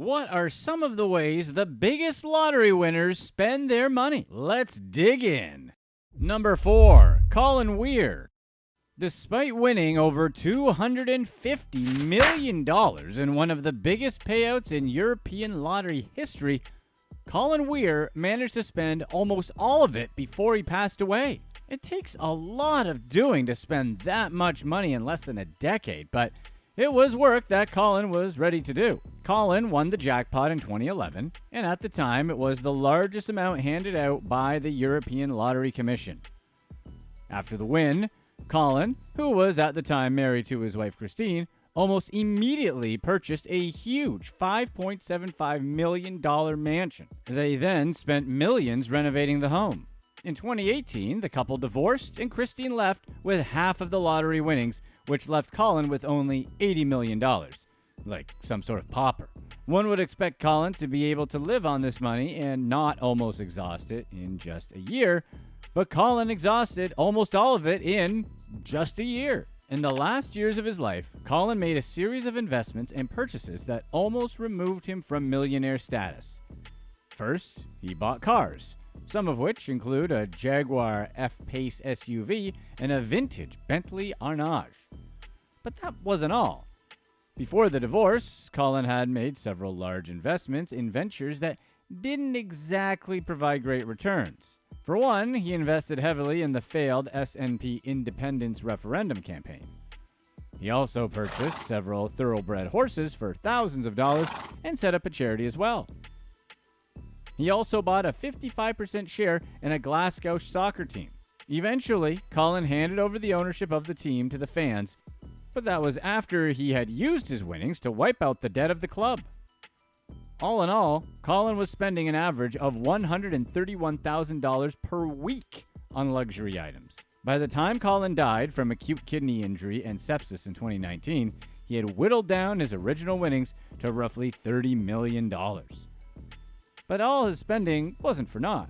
What are some of the ways the biggest lottery winners spend their money? Let's dig in. Number 4. Colin Weir. Despite winning over $250 million in one of the biggest payouts in European lottery history, Colin Weir managed to spend almost all of it before he passed away. It takes a lot of doing to spend that much money in less than a decade, but it was work that Colin was ready to do. Colin won the jackpot in 2011, and at the time it was the largest amount handed out by the European Lottery Commission. After the win, Colin, who was at the time married to his wife Christine, almost immediately purchased a huge $5.75 million mansion. They then spent millions renovating the home. In 2018, the couple divorced, and Christine left with half of the lottery winnings, which left Colin with only $80 million, like some sort of pauper. One would expect Colin to be able to live on this money and not almost exhaust it in just a year, but Colin exhausted almost all of it in just a year. In the last years of his life, Colin made a series of investments and purchases that almost removed him from millionaire status. First, he bought cars, some of which include a Jaguar F-Pace SUV and a vintage Bentley Arnage. But that wasn't all. Before the divorce, Colin had made several large investments in ventures that didn't exactly provide great returns. For one, he invested heavily in the failed SNP independence referendum campaign. He also purchased several thoroughbred horses for thousands of dollars and set up a charity as well. He also bought a 55% share in a Glasgow soccer team. Eventually, Colin handed over the ownership of the team to the fans, but that was after he had used his winnings to wipe out the debt of the club. All in all, Colin was spending an average of $131,000 per week on luxury items. By the time Colin died from acute kidney injury and sepsis in 2019, he had whittled down his original winnings to roughly $30 million. But all his spending wasn't for naught.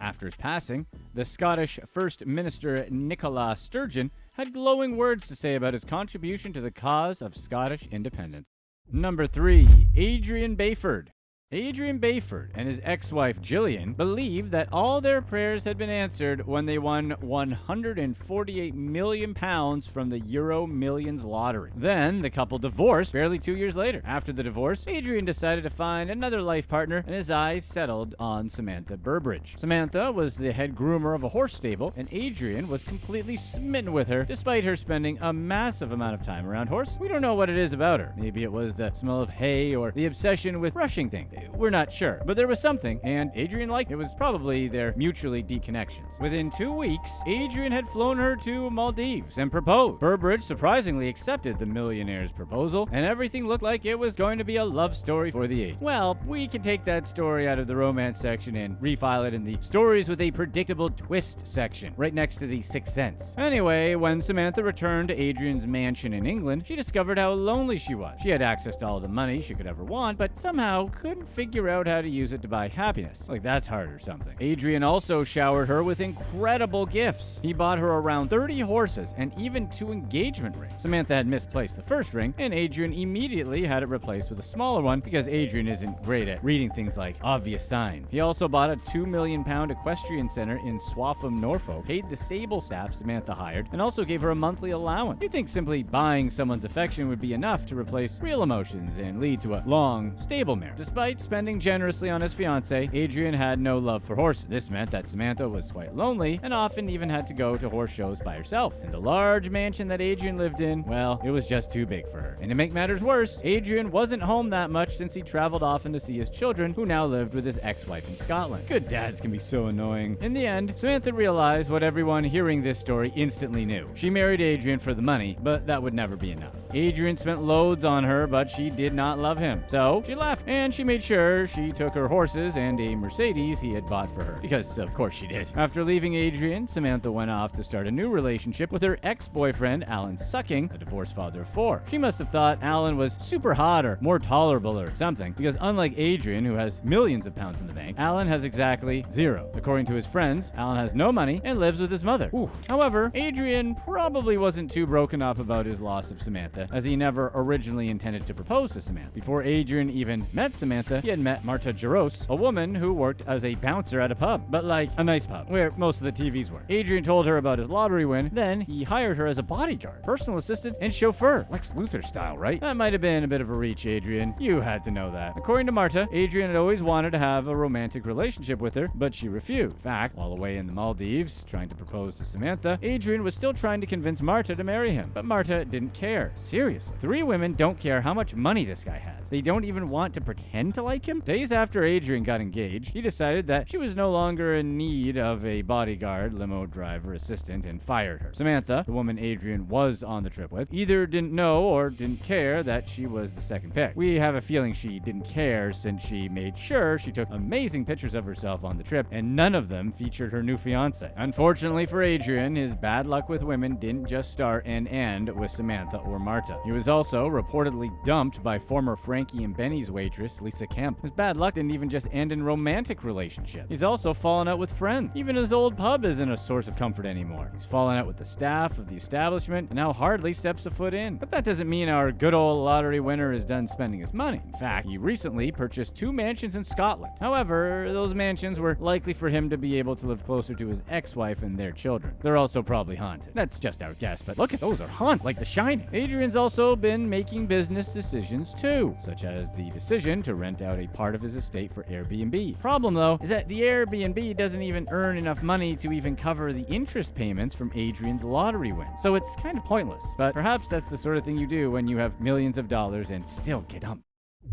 After his passing, the Scottish First Minister Nicola Sturgeon had glowing words to say about his contribution to the cause of Scottish independence. Number 3. Adrien Bayford. Adrien Bayford and his ex-wife Gillian believed that all their prayers had been answered when they won £148 million from the Euro Millions lottery. Then the couple divorced barely 2 years later. After the divorce, Adrien decided to find another life partner, and his eyes settled on Samantha Burbridge. Samantha was the head groomer of a horse stable, and Adrien was completely smitten with her despite her spending a massive amount of time around horses. We don't know what it is about her. Maybe it was the smell of hay or the obsession with brushing things. We're not sure, but there was something, and Adrien liked it. It was probably their mutually deep connections. Within 2 weeks, Adrien had flown her to Maldives and proposed. Burbridge surprisingly accepted the millionaire's proposal, and everything looked like it was going to be a love story for the age. Well, we can take that story out of the romance section and refile it in the stories with a predictable twist section, right next to the Sixth Sense. Anyway, when Samantha returned to Adrien's mansion in England, she discovered how lonely she was. She had access to all the money she could ever want, but somehow couldn't figure out how to use it to buy happiness. Like that's hard or something. Adrien also showered her with incredible gifts. He bought her around 30 horses and even 2 engagement rings. Samantha had misplaced the first ring, and Adrien immediately had it replaced with a smaller one because Adrien isn't great at reading things like obvious signs. He also bought a £2 million equestrian center in Swaffham, Norfolk, paid the stable staff Samantha hired, and also gave her a monthly allowance. You'd think simply buying someone's affection would be enough to replace real emotions and lead to a long, stable marriage. Despite spending generously on his fiancée, Adrien had no love for horses. This meant that Samantha was quite lonely and often even had to go to horse shows by herself. And the large mansion that Adrien lived in, well, it was just too big for her. And to make matters worse, Adrien wasn't home that much since he traveled often to see his children, who now lived with his ex-wife in Scotland. Good dads can be so annoying. In the end, Samantha realized what everyone hearing this story instantly knew. She married Adrien for the money, but that would never be enough. Adrien spent loads on her, but she did not love him. So she left, and she made made sure she took her horses and a Mercedes he had bought for her. Because, of course, she did. After leaving Adrien, Samantha went off to start a new relationship with her ex-boyfriend, Alan Sucking, a divorced father of 4. She must have thought Alan was super hot or more tolerable or something, because unlike Adrien, who has millions of pounds in the bank, Alan has exactly 0. According to his friends, Alan has no money and lives with his mother. Oof. However, Adrien probably wasn't too broken up about his loss of Samantha, as he never originally intended to propose to Samantha. Before Adrien even met Samantha, he had met Marta Jaros, a woman who worked as a bouncer at a pub, but like a nice pub, where most of the TVs were. Adrien told her about his lottery win, then he hired her as a bodyguard, personal assistant, and chauffeur. Lex Luthor style, right? That might have been a bit of a reach, Adrien. You had to know that. According to Marta, Adrien had always wanted to have a romantic relationship with her, but she refused. In fact, while away in the Maldives, trying to propose to Samantha, Adrien was still trying to convince Marta to marry him, but Marta didn't care. Seriously. 3 women don't care how much money this guy has. They don't even want to pretend to like him. Days after Adrien got engaged, he decided that she was no longer in need of a bodyguard, limo driver, assistant, and fired her. Samantha, the woman Adrien was on the trip with, either didn't know or didn't care that she was the second pick. We have a feeling she didn't care since she made sure she took amazing pictures of herself on the trip, and none of them featured her new fiance. Unfortunately for Adrien, his bad luck with women didn't just start and end with Samantha or Marta. He was also reportedly dumped by former Frankie and Benny's waitress, Lisa Kemp. His bad luck didn't even just end in romantic relationships. He's also fallen out with friends. Even his old pub isn't a source of comfort anymore. He's fallen out with the staff of the establishment and now hardly steps a foot in. But that doesn't mean our good old lottery winner is done spending his money. In fact, he recently purchased 2 mansions in Scotland. However, those mansions were likely for him to be able to live closer to his ex-wife and their children. They're also probably haunted. That's just our guess, but look at those are haunted, like The Shining. Adrien's also been making business decisions too, such as the decision to rent out a part of his estate for Airbnb. Problem though is that the Airbnb doesn't even earn enough money to even cover the interest payments from Adrien's lottery win. So it's kind of pointless, but perhaps that's the sort of thing you do when you have millions of dollars and still get dumped.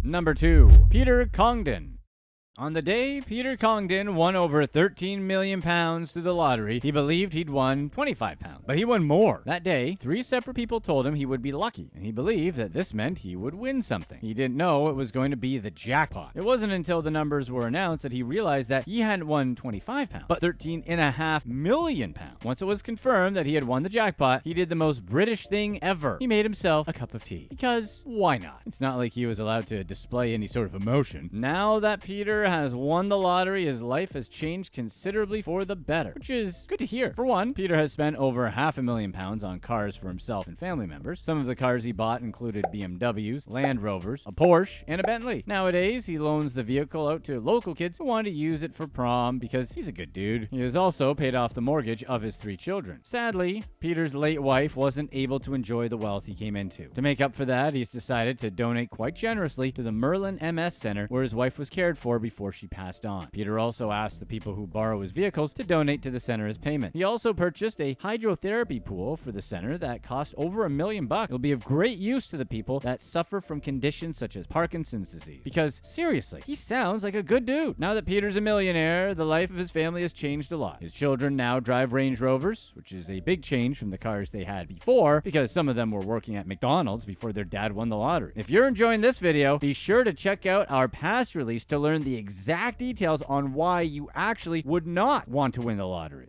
Number 2. Peter Congdon. On the day Peter Congdon won over £13 million to the lottery, he believed he'd won £25. But he won more. That day, 3 separate people told him he would be lucky, and he believed that this meant he would win something. He didn't know it was going to be the jackpot. It wasn't until the numbers were announced that he realized that he hadn't won £25, but £13.5 million. Once it was confirmed that he had won the jackpot, he did the most British thing ever. He made himself a cup of tea. Because why not? It's not like he was allowed to display any sort of emotion. Now that Peter has won the lottery, his life has changed considerably for the better, which is good to hear. For one, Peter has spent over £500,000 on cars for himself and family members. Some of the cars he bought included BMWs, Land Rovers, a Porsche, and a Bentley. Nowadays, he loans the vehicle out to local kids who want to use it for prom because he's a good dude. He has also paid off the mortgage of his 3 children. Sadly, Peter's late wife wasn't able to enjoy the wealth he came into. To make up for that, he's decided to donate quite generously to the Merlin MS Center, where his wife was cared for before she passed on. Peter also asked the people who borrow his vehicles to donate to the center as payment. He also purchased a hydrotherapy pool for the center that cost over $1 million. It'll be of great use to the people that suffer from conditions such as Parkinson's disease. Because seriously, he sounds like a good dude. Now that Peter's a millionaire, the life of his family has changed a lot. His children now drive Range Rovers, which is a big change from the cars they had before, because some of them were working at McDonald's before their dad won the lottery. If you're enjoying this video, be sure to check out our past release to learn the exact details on why you actually would not want to win the lottery.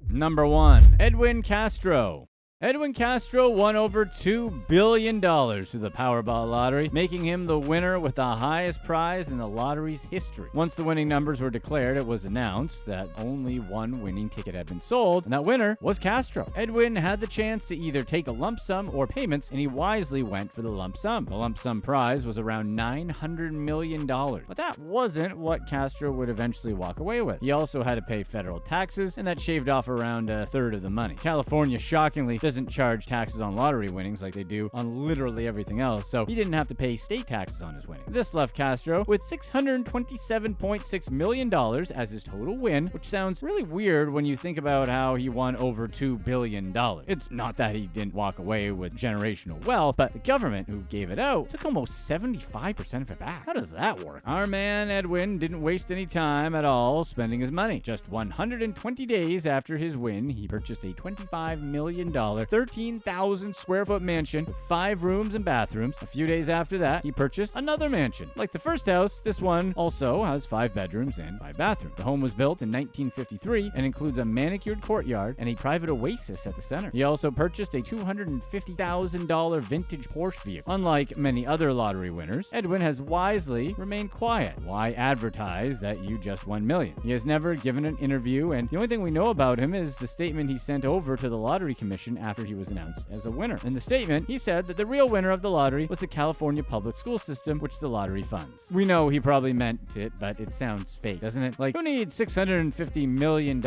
Number 1. Edwin Castro. Edwin Castro won over $2 billion through the Powerball lottery, making him the winner with the highest prize in the lottery's history. Once the winning numbers were declared, it was announced that only one winning ticket had been sold, and that winner was Castro. Edwin had the chance to either take a lump sum or payments, and he wisely went for the lump sum. The lump sum prize was around $900 million, but that wasn't what Castro would eventually walk away with. He also had to pay federal taxes, and that shaved off around a third of the money. California, shockingly, doesn't charge taxes on lottery winnings like they do on literally everything else, so he didn't have to pay state taxes on his winning. This left Castro with $627.6 million as his total win, which sounds really weird when you think about how he won over $2 billion. It's not that he didn't walk away with generational wealth, but the government who gave it out took almost 75% of it back. How does that work? Our man Edwin didn't waste any time at all spending his money. Just 120 days after his win, he purchased a $25 million 13,000 square foot mansion with 5 rooms and bathrooms. A few days after that, he purchased another mansion. Like the first house, this one also has 5 bedrooms and 5 bathrooms. The home was built in 1953 and includes a manicured courtyard and a private oasis at the center. He also purchased a $250,000 vintage Porsche vehicle. Unlike many other lottery winners, Edwin has wisely remained quiet. Why advertise that you just won millions? He has never given an interview, and the only thing we know about him is the statement he sent over to the Lottery Commission after he was announced as a winner. In the statement, he said that the real winner of the lottery was the California public school system, which the lottery funds. We know he probably meant it, but it sounds fake, doesn't it? Like, who needs $650 million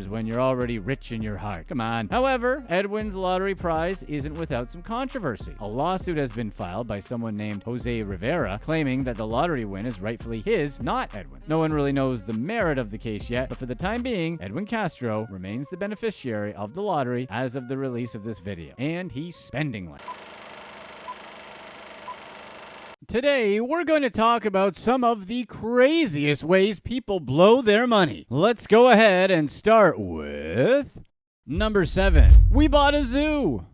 when you're already rich in your heart? Come on. However, Edwin's lottery prize isn't without some controversy. A lawsuit has been filed by someone named Jose Rivera, claiming that the lottery win is rightfully his, not Edwin. No one really knows the merit of the case yet, but for the time being, Edwin Castro remains the beneficiary of the lottery as of the release of this video. And he's spending like. Today, we're going to talk about some of the craziest ways people blow their money. Let's go ahead and start with number 7. We bought a zoo.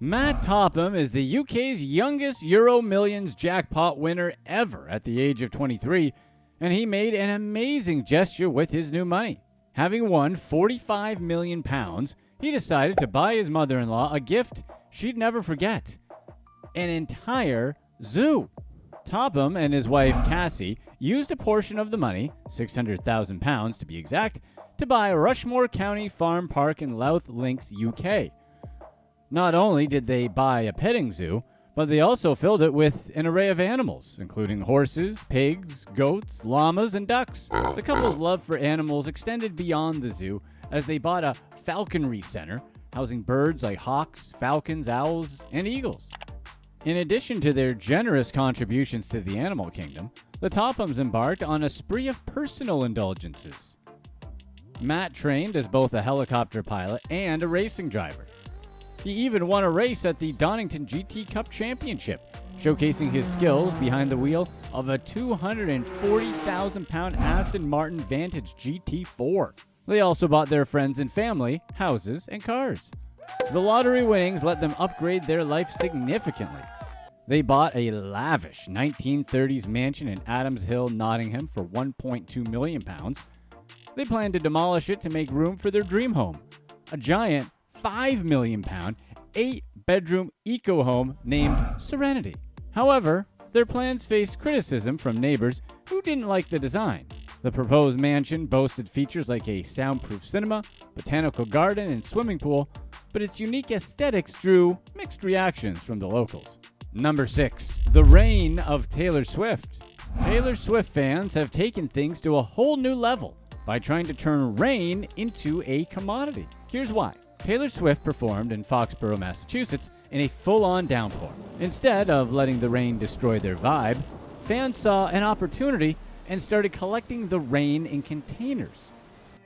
Matt Topham is the UK's youngest Euro Millions jackpot winner ever at the age of 23, and he made an amazing gesture with his new money. Having won £45 million, he decided to buy his mother-in-law a gift she'd never forget: an entire zoo. Topham and his wife Cassie used a portion of the money, £600,000 to be exact, to buy Rushmore County Farm Park in Louth Links, UK. Not only did they buy a petting zoo, but they also filled it with an array of animals, including horses, pigs, goats, llamas, and ducks. The couple's love for animals extended beyond the zoo, as they bought a falconry center, housing birds like hawks, falcons, owls, and eagles. In addition to their generous contributions to the animal kingdom, the Tophams embarked on a spree of personal indulgences. Matt trained as both a helicopter pilot and a racing driver. He even won a race at the Donington GT Cup Championship, showcasing his skills behind the wheel of a 240,000-pound Aston Martin Vantage GT4. They also bought their friends and family houses and cars. The lottery winnings let them upgrade their life significantly. They bought a lavish 1930s mansion in Adams Hill, Nottingham for £1.2 million. They plan to demolish it to make room for their dream home, a giant £5 million, 8-bedroom eco-home named Serenity. However, their plans faced criticism from neighbors who didn't like the design. The proposed mansion boasted features like a soundproof cinema, botanical garden, and swimming pool, but its unique aesthetics drew mixed reactions from the locals. Number 6. The reign of Taylor Swift. Taylor Swift fans have taken things to a whole new level by trying to turn rain into a commodity. Here's why. Taylor Swift performed in Foxborough, Massachusetts in a full-on downpour. Instead of letting the rain destroy their vibe, fans saw an opportunity and started collecting the rain in containers.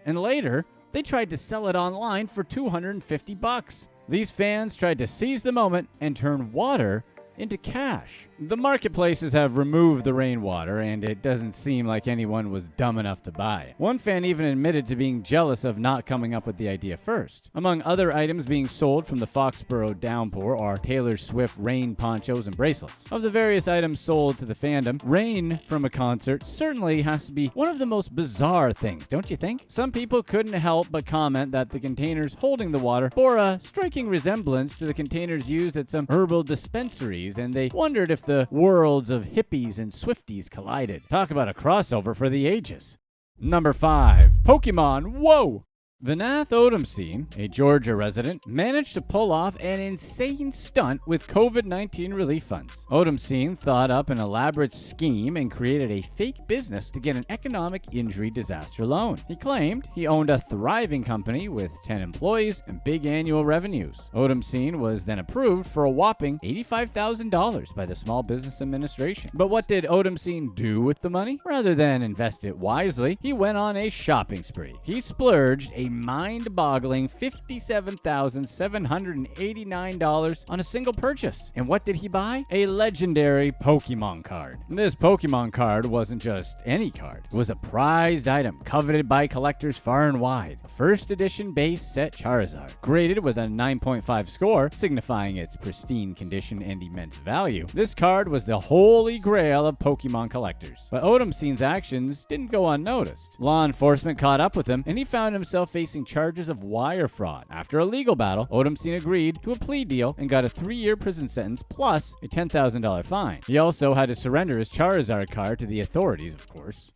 And later, they tried to sell it online for $250. These fans tried to seize the moment and turn water into cash. The marketplaces have removed the rainwater, and it doesn't seem like anyone was dumb enough to buy it. One fan even admitted to being jealous of not coming up with the idea first. Among other items being sold from the Foxborough downpour are Taylor Swift rain ponchos and bracelets. Of the various items sold to the fandom, rain from a concert certainly has to be one of the most bizarre things, don't you think? Some people couldn't help but comment that the containers holding the water bore a striking resemblance to the containers used at some herbal dispensaries, and they wondered if the worlds of hippies and Swifties collided. Talk about a crossover for the ages. Number 5. Pokemon. Whoa! Vinath Odamseen, a Georgia resident, managed to pull off an insane stunt with COVID-19 relief funds. Odamseen thought up an elaborate scheme and created a fake business to get an economic injury disaster loan. He claimed he owned a thriving company with 10 employees and big annual revenues. Odamseen was then approved for a whopping $85,000 by the Small Business Administration. But what did Odamseen do with the money? Rather than invest it wisely, he went on a shopping spree. He splurged a mind-boggling $57,789 on a single purchase. And what did he buy? A legendary Pokemon card. And this Pokemon card wasn't just any card. It was a prized item coveted by collectors far and wide. A first edition base set Charizard, graded with a 9.5 score, signifying its pristine condition and immense value. This card was the holy grail of Pokemon collectors. But Odomseen's actions didn't go unnoticed. Law enforcement caught up with him, and he found himself facing charges of wire fraud. After a legal battle, Odomseen agreed to a plea deal and got a 3-year prison sentence plus a $10,000 fine. He also had to surrender his Charizard card to the authorities, of course.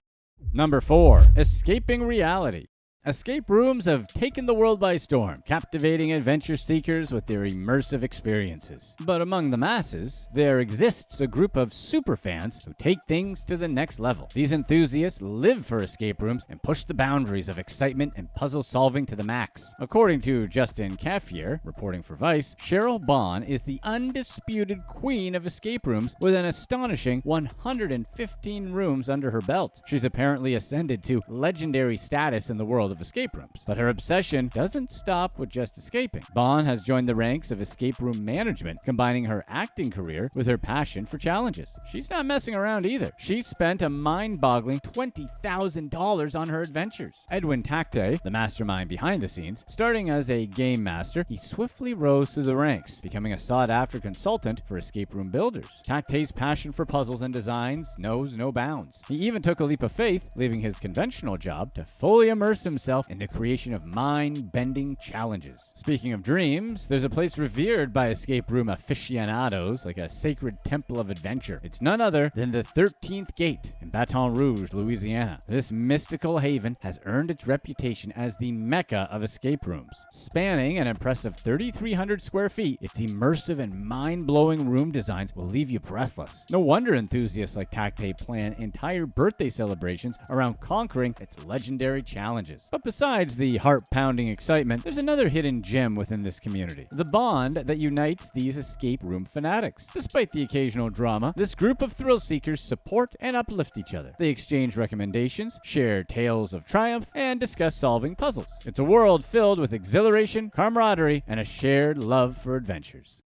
Number 4. Escaping reality. Escape rooms have taken the world by storm, captivating adventure seekers with their immersive experiences. But among the masses, there exists a group of superfans who take things to the next level. These enthusiasts live for escape rooms and push the boundaries of excitement and puzzle solving to the max. According to Justin Caffier, reporting for Vice, Cheryl Bond is the undisputed queen of escape rooms with an astonishing 115 rooms under her belt. She's apparently ascended to legendary status in the world of escape rooms, but her obsession doesn't stop with just escaping. Bond has joined the ranks of escape room management, combining her acting career with her passion for challenges. She's not messing around either. She spent a mind-boggling $20,000 on her adventures. Edwin Castro, the mastermind behind the scenes, starting as a game master, he swiftly rose through the ranks, becoming a sought-after consultant for escape room builders. Castro's passion for puzzles and designs knows no bounds. He even took a leap of faith, leaving his conventional job to fully immerse himself in the creation of mind-bending challenges. Speaking of dreams, there's a place revered by escape room aficionados like a sacred temple of adventure. It's none other than the 13th Gate in Baton Rouge, Louisiana. This mystical haven has earned its reputation as the mecca of escape rooms. Spanning an impressive 3,300 square feet, its immersive and mind-blowing room designs will leave you breathless. No wonder enthusiasts like Cacte plan entire birthday celebrations around conquering its legendary challenges. But besides the heart-pounding excitement, there's another hidden gem within this community: the bond that unites these escape room fanatics. Despite the occasional drama, this group of thrill seekers support and uplift each other. They exchange recommendations, share tales of triumph, and discuss solving puzzles. It's a world filled with exhilaration, camaraderie, and a shared love for adventures.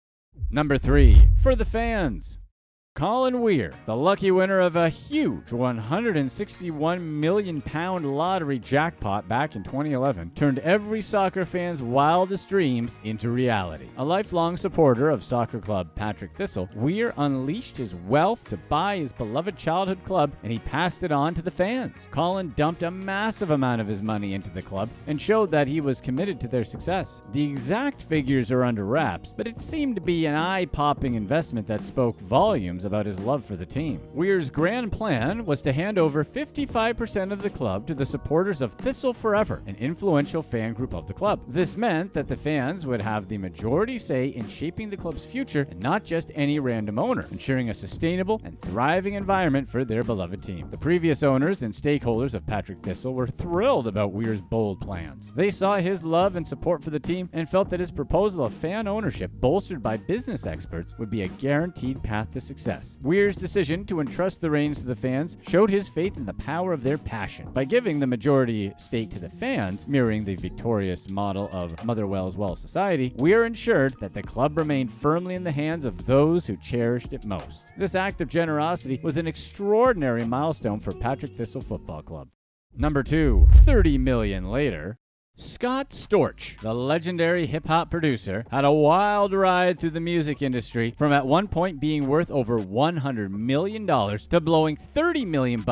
Number 3. For the fans. Colin Weir, the lucky winner of a huge £161 million lottery jackpot back in 2011, turned every soccer fan's wildest dreams into reality. A lifelong supporter of soccer club Patrick Thistle, Weir unleashed his wealth to buy his beloved childhood club, and he passed it on to the fans. Colin dumped a massive amount of his money into the club and showed that he was committed to their success. The exact figures are under wraps, but it seemed to be an eye-popping investment that spoke volumes about his love for the team. Weir's grand plan was to hand over 55% of the club to the supporters of Thistle Forever, an influential fan group of the club. This meant that the fans would have the majority say in shaping the club's future and not just any random owner, ensuring a sustainable and thriving environment for their beloved team. The previous owners and stakeholders of Patrick Thistle were thrilled about Weir's bold plans. They saw his love and support for the team and felt that his proposal of fan ownership, bolstered by business experts, would be a guaranteed path to success. Weir's decision to entrust the reins to the fans showed his faith in the power of their passion. By giving the majority stake to the fans, mirroring the victorious model of Motherwell's Well Society, Weir ensured that the club remained firmly in the hands of those who cherished it most. This act of generosity was an extraordinary milestone for Patrick Thistle Football Club. Number 2. 30 million later. Scott Storch, the legendary hip-hop producer, had a wild ride through the music industry, from at one point being worth over $100 million to blowing $30 million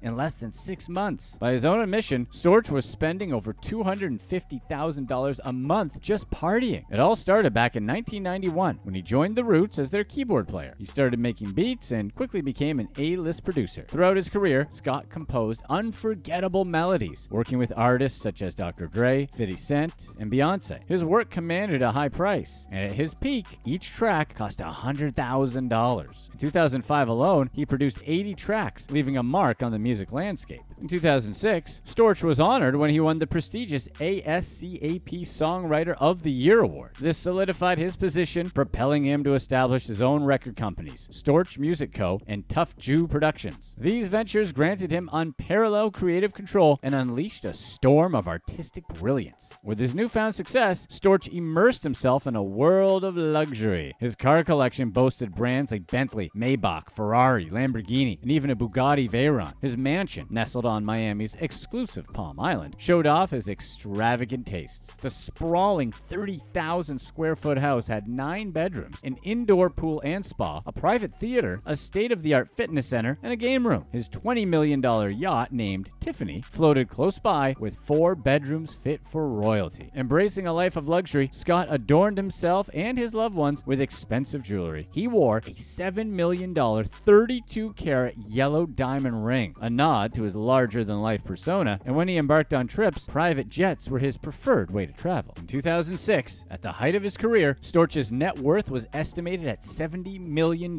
in less than 6 months. By his own admission, Storch was spending over $250,000 a month just partying. It all started back in 1991 when he joined The Roots as their keyboard player. He started making beats and quickly became an A-list producer. Throughout his career, Scott composed unforgettable melodies, working with artists such as Dr. Dre, 50 Cent, and Beyonce. His work commanded a high price, and at his peak, each track cost $100,000. In 2005 alone, he produced 80 tracks, leaving a mark on the music landscape. In 2006, Storch was honored when he won the prestigious ASCAP Songwriter of the Year award. This solidified his position, propelling him to establish his own record companies, Storch Music Co. and Tough Jew Productions. These ventures granted him unparalleled creative control and unleashed a storm of artistic brilliance. With his newfound success, Storch immersed himself in a world of luxury. His car collection boasted brands like Bentley, Maybach, Ferrari, Lamborghini, and even a Bugatti Veyron. His mansion, nestled on Miami's exclusive Palm Island, showed off his extravagant tastes. The sprawling 30,000 square foot house had 9 bedrooms, an indoor pool and spa, a private theater, a state-of-the-art fitness center, and a game room. His $20 million yacht named Tiffany floated close by with 4 bedrooms fit for royalty. Embracing a life of luxury, Scott adorned himself and his loved ones with expensive jewelry. He wore a $7 million 32-carat yellow diamond ring, a nod to his larger-than-life persona, and when he embarked on trips, private jets were his preferred way to travel. In 2006, at the height of his career, Storch's net worth was estimated at $70 million.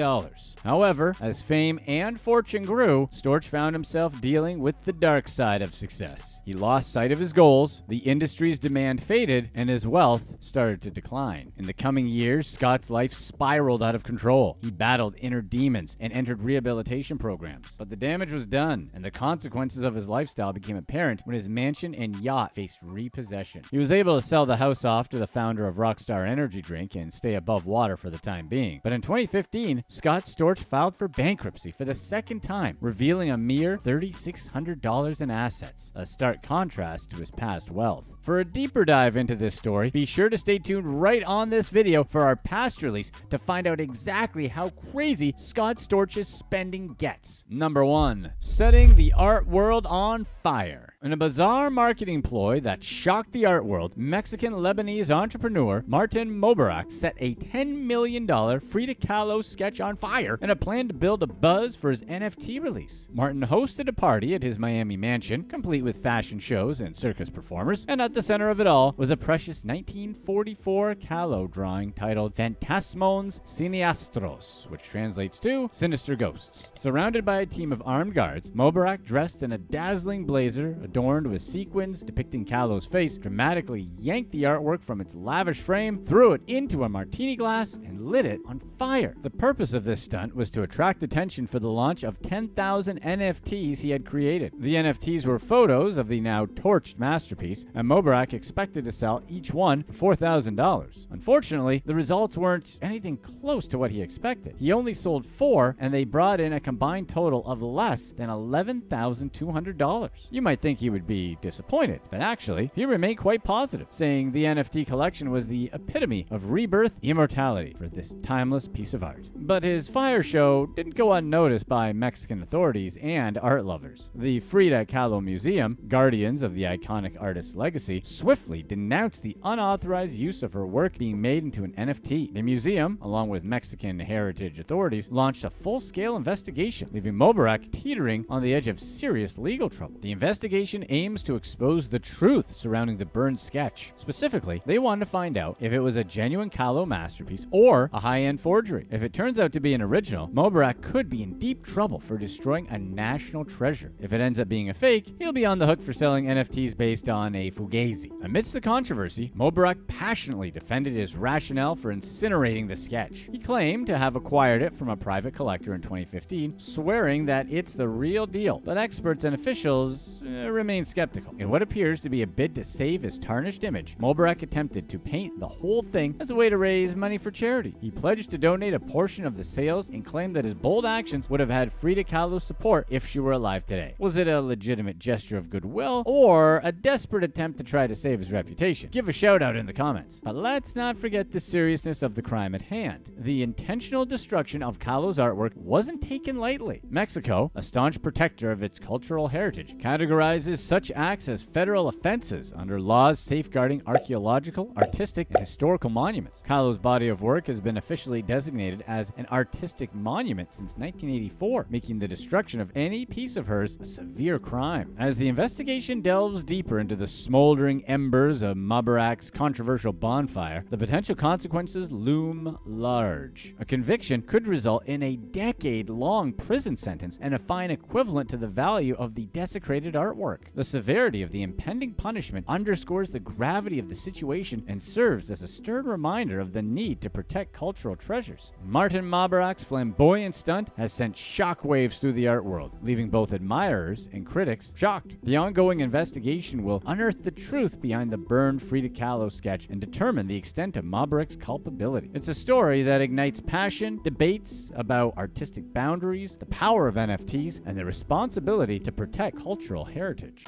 However, as fame and fortune grew, Storch found himself dealing with the dark side of success. He lost sight of his goals, the industry's demand faded, and his wealth started to decline. In the coming years, Scott's life spiraled out of control. He battled inner demons and entered rehabilitation programs. But the damage was done, and the consequences of his lifestyle became apparent when his mansion and yacht faced repossession. He was able to sell the house off to the founder of Rockstar Energy Drink and stay above water for the time being. But in 2015, Scott Storch filed for bankruptcy for the second time, revealing a mere $3,600 in assets, a stark contrast to his past wealth. For a deeper dive into this story, be sure to stay tuned right on this video for our past release to find out exactly how crazy Scott Storch's spending gets. Number 1. Setting the art world on fire. In a bizarre marketing ploy that shocked the art world, Mexican-Lebanese entrepreneur Martin Mobarak set a $10 million Frida Kahlo sketch on fire in a plan to build a buzz for his NFT release. Martin hosted a party at his Miami mansion, complete with fashion shows and circus performers, and at the center of it all was a precious 1944 Kahlo drawing titled Fantasmons Siniastros, which translates to Sinister Ghosts. Surrounded by a team of armed guards, Mobarak, dressed in a dazzling blazer adorned with sequins depicting Kahlo's face, dramatically yanked the artwork from its lavish frame, threw it into a martini glass, and lit it on fire. The purpose of this stunt was to attract attention for the launch of 10,000 NFTs he had created. The NFTs were photos of the now torched masterpiece, and Mobarak expected to sell each one for $4,000. Unfortunately, the results weren't anything close to what he expected. He only sold 4, and they brought in a combined total of less than $11,200. You might think he would be disappointed, but actually, he remained quite positive, saying the NFT collection was the epitome of rebirth immortality for this timeless piece of art. But his fire show didn't go unnoticed by Mexican authorities and art lovers. The Frida Kahlo Museum, guardians of the iconic artist's legacy, swiftly denounced the unauthorized use of her work being made into an NFT. The museum, along with Mexican heritage authorities, launched a full-scale investigation, leaving Mobarak teetering on the edge of serious legal trouble. The investigation aims to expose the truth surrounding the burned sketch. Specifically, they wanted to find out if it was a genuine Kahlo masterpiece or a high-end forgery. If it turns out to be an original, Mobarak could be in deep trouble for destroying a national treasure. If it ends up being a fake, he'll be on the hook for selling NFTs based on a fugazi. Amidst the controversy, Mobarak passionately defended his rationale for incinerating the sketch. He claimed to have acquired it from a private collector in 2015, swearing that it's the real deal, but experts and officials remain skeptical. In what appears to be a bid to save his tarnished image, Mobarak attempted to paint the whole thing as a way to raise money for charity. He pledged to donate a portion of the sales and claimed that his bold actions would have had Frida Kahlo's support if she were alive today. Was it a legitimate gesture of goodwill or a desperate attempt to try to save his reputation? Give a shout out in the comments. But let's not forget the seriousness of the crime at hand. The intentional destruction of Kahlo's artwork wasn't taken lightly. Mexico, a staunch protector of its cultural heritage, categorizes such acts as federal offenses under laws safeguarding archaeological, artistic, and historical monuments. Kahlo's body of work has been officially designated as an artistic monument since 1984, making the destruction of any piece of hers a severe crime. As the investigation delves deeper into the smoldering embers of Mobarak's controversial bonfire, the potential consequences loom large. A conviction could result in a decade-long prison sentence and a fine equivalent to the value of the desecrated artwork. work. The severity of the impending punishment underscores the gravity of the situation and serves as a stern reminder of the need to protect cultural treasures. Martin Mabarak's flamboyant stunt has sent shockwaves through the art world, leaving both admirers and critics shocked. The ongoing investigation will unearth the truth behind the burned Frida Kahlo sketch and determine the extent of Mabarak's culpability. It's a story that ignites passion, debates about artistic boundaries, the power of NFTs, and the responsibility to protect cultural heritage.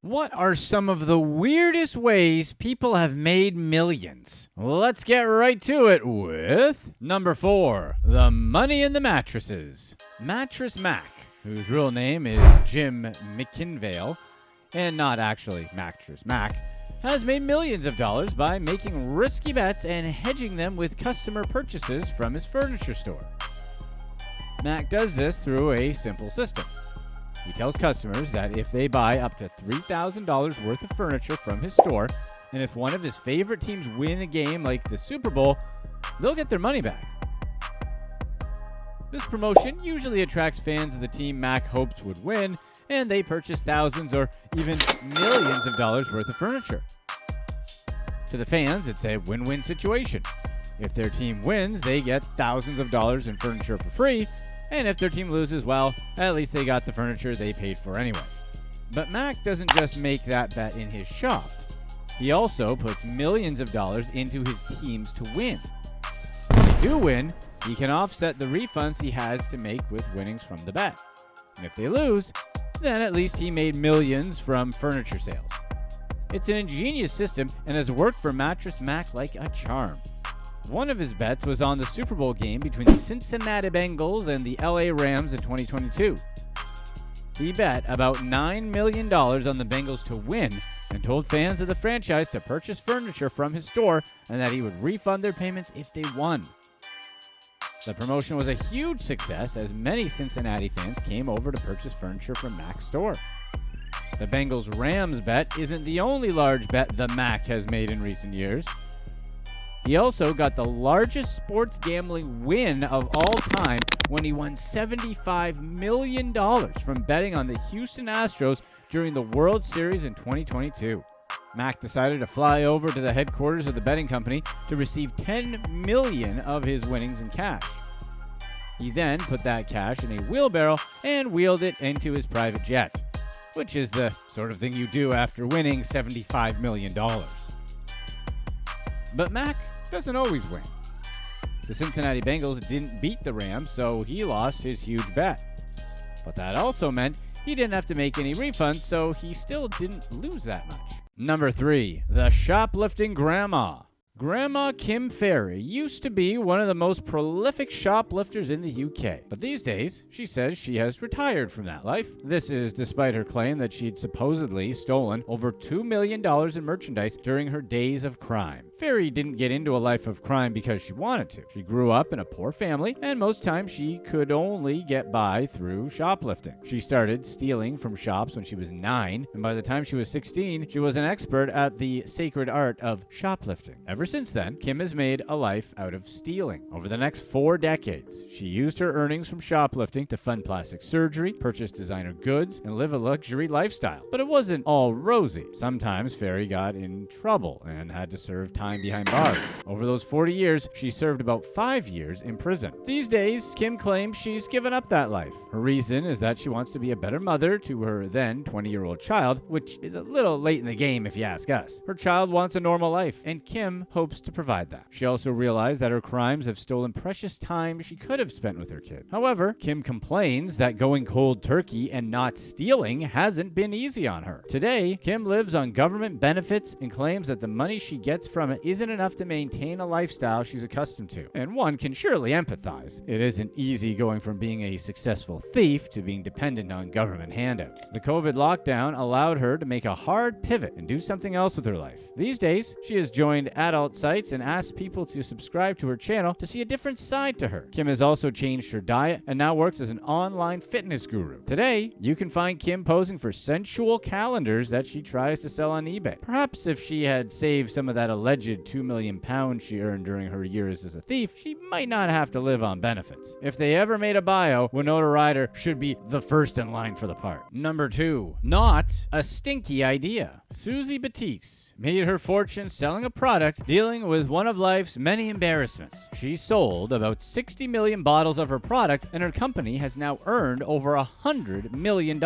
What are some of the weirdest ways people have made millions? Let's get right to it with number 4, the money in the mattresses. Mattress Mac, whose real name is Jim McInvale, and not actually Mattress Mac, has made millions of dollars by making risky bets and hedging them with customer purchases from his furniture store. Mac does this through a simple system. He tells customers that if they buy up to $3,000 worth of furniture from his store, and if one of his favorite teams win a game like the Super Bowl, they'll get their money back. This promotion usually attracts fans of the team Mac hopes would win, and they purchase thousands or even millions of dollars worth of furniture. To the fans, it's a win-win situation. If their team wins, they get thousands of dollars in furniture for free, and if their team loses, well, at least they got the furniture they paid for anyway. But Mac doesn't just make that bet in his shop. He also puts millions of dollars into his teams to win. When they do win, he can offset the refunds he has to make with winnings from the bet. And if they lose, then at least he made millions from furniture sales. It's an ingenious system and has worked for Mattress Mac like a charm. One of his bets was on the Super Bowl game between the Cincinnati Bengals and the LA Rams in 2022. He bet about $9 million on the Bengals to win and told fans of the franchise to purchase furniture from his store and that he would refund their payments if they won. The promotion was a huge success as many Cincinnati fans came over to purchase furniture from Mac's store. The Bengals-Rams bet isn't the only large bet the Mac has made in recent years. He also got the largest sports gambling win of all time when he won $75 million from betting on the Houston Astros during the World Series in 2022. Mac decided to fly over to the headquarters of the betting company to receive $10 million of his winnings in cash. He then put that cash in a wheelbarrow and wheeled it into his private jet, which is the sort of thing you do after winning $75 million. But Mac doesn't always win. The Cincinnati Bengals didn't beat the Rams, so he lost his huge bet. But that also meant he didn't have to make any refunds, so he still didn't lose that much. Number 3, the shoplifting grandma. Grandma Kim Ferry used to be one of the most prolific shoplifters in the UK, but these days, she says she has retired from that life. This is despite her claim that she'd supposedly stolen over $2 million in merchandise during her days of crime. Ferry didn't get into a life of crime because she wanted to. She grew up in a poor family, and most times she could only get by through shoplifting. She started stealing from shops when she was 9, and by the time she was 16, she was an expert at the sacred art of shoplifting. Ever since then, Kim has made a life out of stealing. Over the next 4 decades, she used her earnings from shoplifting to fund plastic surgery, purchase designer goods, and live a luxury lifestyle. But it wasn't all rosy. Sometimes Ferry got in trouble and had to serve time behind bars. Over those 40 years, she served about 5 years in prison. These days, Kim claims she's given up that life. Her reason is that she wants to be a better mother to her then 20-year-old child, which is a little late in the game if you ask us. Her child wants a normal life, and Kim hopes to provide that. She also realized that her crimes have stolen precious time she could have spent with her kid. However, Kim complains that going cold turkey and not stealing hasn't been easy on her. Today, Kim lives on government benefits and claims that the money she gets from it isn't enough to maintain a lifestyle she's accustomed to. And one can surely empathize. It isn't easy going from being a successful thief to being dependent on government handouts. The COVID lockdown allowed her to make a hard pivot and do something else with her life. These days, she has joined adult sites and asked people to subscribe to her channel to see a different side to her. Kim has also changed her diet and now works as an online fitness guru. Today, you can find Kim posing for sensual calendars that she tries to sell on eBay. Perhaps if she had saved some of that alleged alleged £2 million she earned during her years as a thief, she might not have to live on benefits. If they ever made a bio, Winona Ryder should be the first in line for the part. Number 2. Not a stinky idea. Susie Batiste made her fortune selling a product dealing with one of life's many embarrassments. She sold about 60 million bottles of her product, and her company has now earned over $100 million.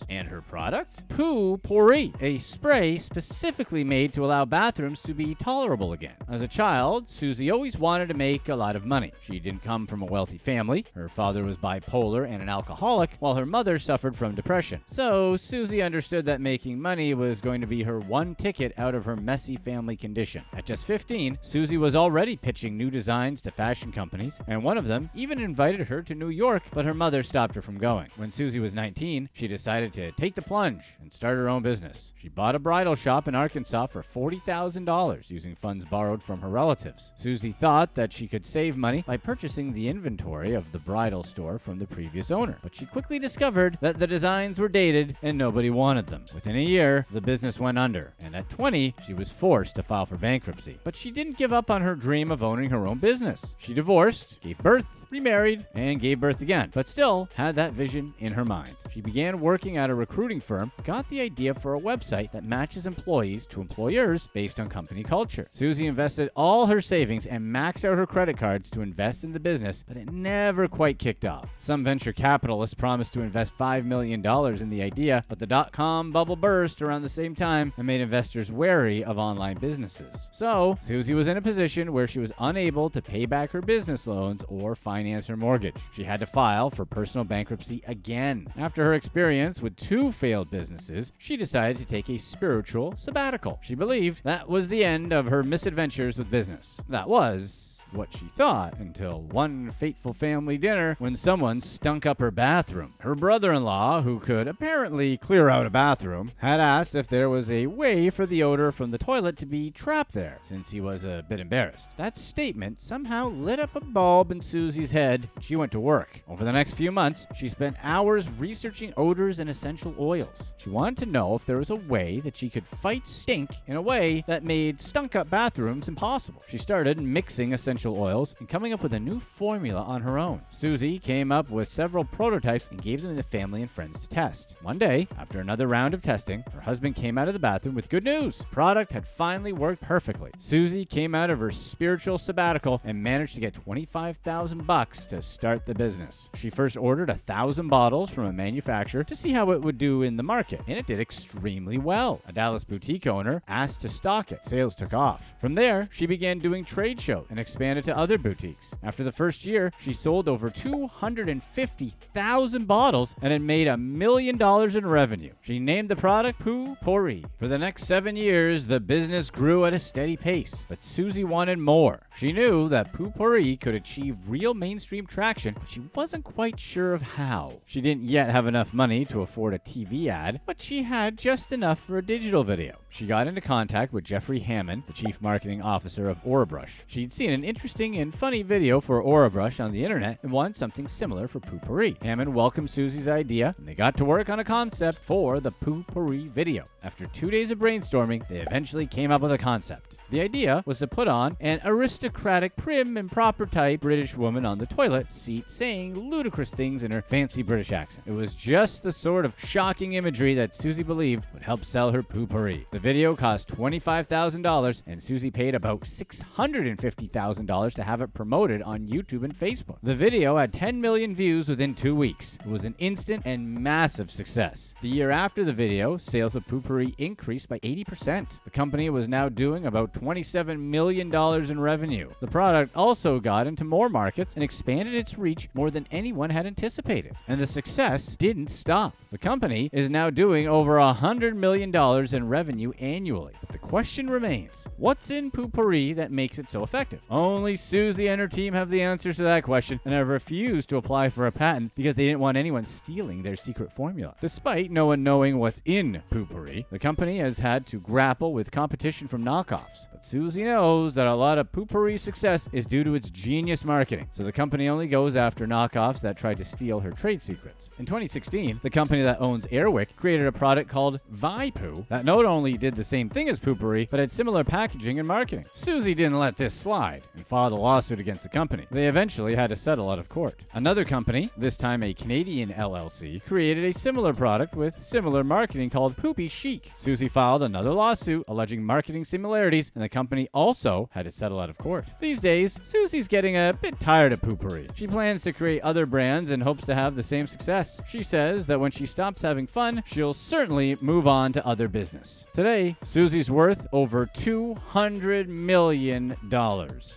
And her product? Poo Pourri, a spray specifically made to allow bathrooms to be tolerable again. As a child, Susie always wanted to make a lot of money. She didn't come from a wealthy family. Her father was bipolar and an alcoholic, while her mother suffered from depression. So Susie understood that making money was going to be her one ticket out of her messy family condition. At just 15, Susie was already pitching new designs to fashion companies, and one of them even invited her to New York, but her mother stopped her from going. When Susie was 19, she decided to take the plunge and start her own business. She bought a bridal shop in Arkansas for $40,000 using funds borrowed from her relatives. Susie thought that she could save money by purchasing the inventory of the bridal store from the previous owner, but she quickly discovered that the designs were dated and nobody wanted them. Within a year, the business went under, and at 20, she was forced to file for bankruptcy. But she didn't give up on her dream of owning her own business. She divorced, gave birth, remarried, and gave birth again, but still had that vision in her mind. She began working at a recruiting firm, got the idea for a website that matches employees to employers based on company culture. Susie invested all her savings and maxed out her credit cards to invest in the business, but it never quite kicked off. Some venture capitalists promised to invest $5 million in the idea, but the dot-com bubble burst around the same time and made investors wary of online businesses. So, Susie was in a position where she was unable to pay back her business loans or finance her mortgage. She had to file for personal bankruptcy again. After her experience with 2 failed businesses, she decided to take a spiritual sabbatical. She believed that was the end of her misadventures with business. That was what she thought, until one fateful family dinner when someone stunk up her bathroom. Her brother-in-law, who could apparently clear out a bathroom, had asked if there was a way for the odor from the toilet to be trapped there, since he was a bit embarrassed. That statement somehow lit up a bulb in Susie's head. She went to work. Over the next few months, she spent hours researching odors and essential oils. She wanted to know if there was a way that she could fight stink in a way that made stunk-up bathrooms impossible. She started mixing essential oils and coming up with a new formula on her own. Susie came up with several prototypes and gave them to family and friends to test. One day, after another round of testing, her husband came out of the bathroom with good news. The product had finally worked perfectly. Susie came out of her spiritual sabbatical and managed to get $25,000 to start the business. She first ordered 1,000 bottles from a manufacturer to see how it would do in the market, and it did extremely well. A Dallas boutique owner asked to stock it. Sales took off. From there, she began doing trade shows and expanded to other boutiques. After the first year, she sold over 250,000 bottles and had made $1 million in revenue. She named the product Poo Pourri. For the next 7 years, the business grew at a steady pace, but Susie wanted more. She knew that Poo Pourri could achieve real mainstream traction, but she wasn't quite sure of how. She didn't yet have enough money to afford a TV ad, but she had just enough for a digital video. She got into contact with Jeffrey Hammond, the chief marketing officer of Orabrush. She'd seen an interesting and funny video for Orabrush on the internet and wanted something similar for Poo Pourri. Hammond welcomed Susie's idea, and they got to work on a concept for the Poo Pourri video. After 2 days of brainstorming, they eventually came up with a concept. The idea was to put on an aristocratic, prim and proper type British woman on the toilet seat saying ludicrous things in her fancy British accent. It was just the sort of shocking imagery that Susie believed would help sell her Poo Pourri. The video cost $25,000, and Susie paid about $650,000 to have it promoted on YouTube and Facebook. The video had 10 million views within 2 weeks. It was an instant and massive success. The year after the video, sales of Poo Pourri increased by 80%. The company was now doing about $27 million in revenue. The product also got into more markets and expanded its reach more than anyone had anticipated. And the success didn't stop. The company is now doing over $100 million in revenue annually. But the question remains, what's in Poo Pourri that makes it so effective? Only Susie and her team have the answers to that question, and have refused to apply for a patent because they didn't want anyone stealing their secret formula. Despite no one knowing what's in Poo Pourri, the company has had to grapple with competition from knockoffs. But Susie knows that a lot of Poo Pourri's success is due to its genius marketing, so the company only goes after knockoffs that try to steal her trade secrets. In 2016, the company that owns Airwick created a product called Vipoo that not only did the same thing as as Poopery, but had similar packaging and marketing. Susie didn't let this slide and filed a lawsuit against the company. They eventually had to settle out of court. Another company, this time a Canadian LLC, created a similar product with similar marketing called Poopy Chic. Susie filed another lawsuit alleging marketing similarities, and the company also had to settle out of court. These days, Susie's getting a bit tired of Poopery. She plans to create other brands and hopes to have the same success. She says that when she stops having fun, she'll certainly move on to other business. Today, Susie's worth over $200 million.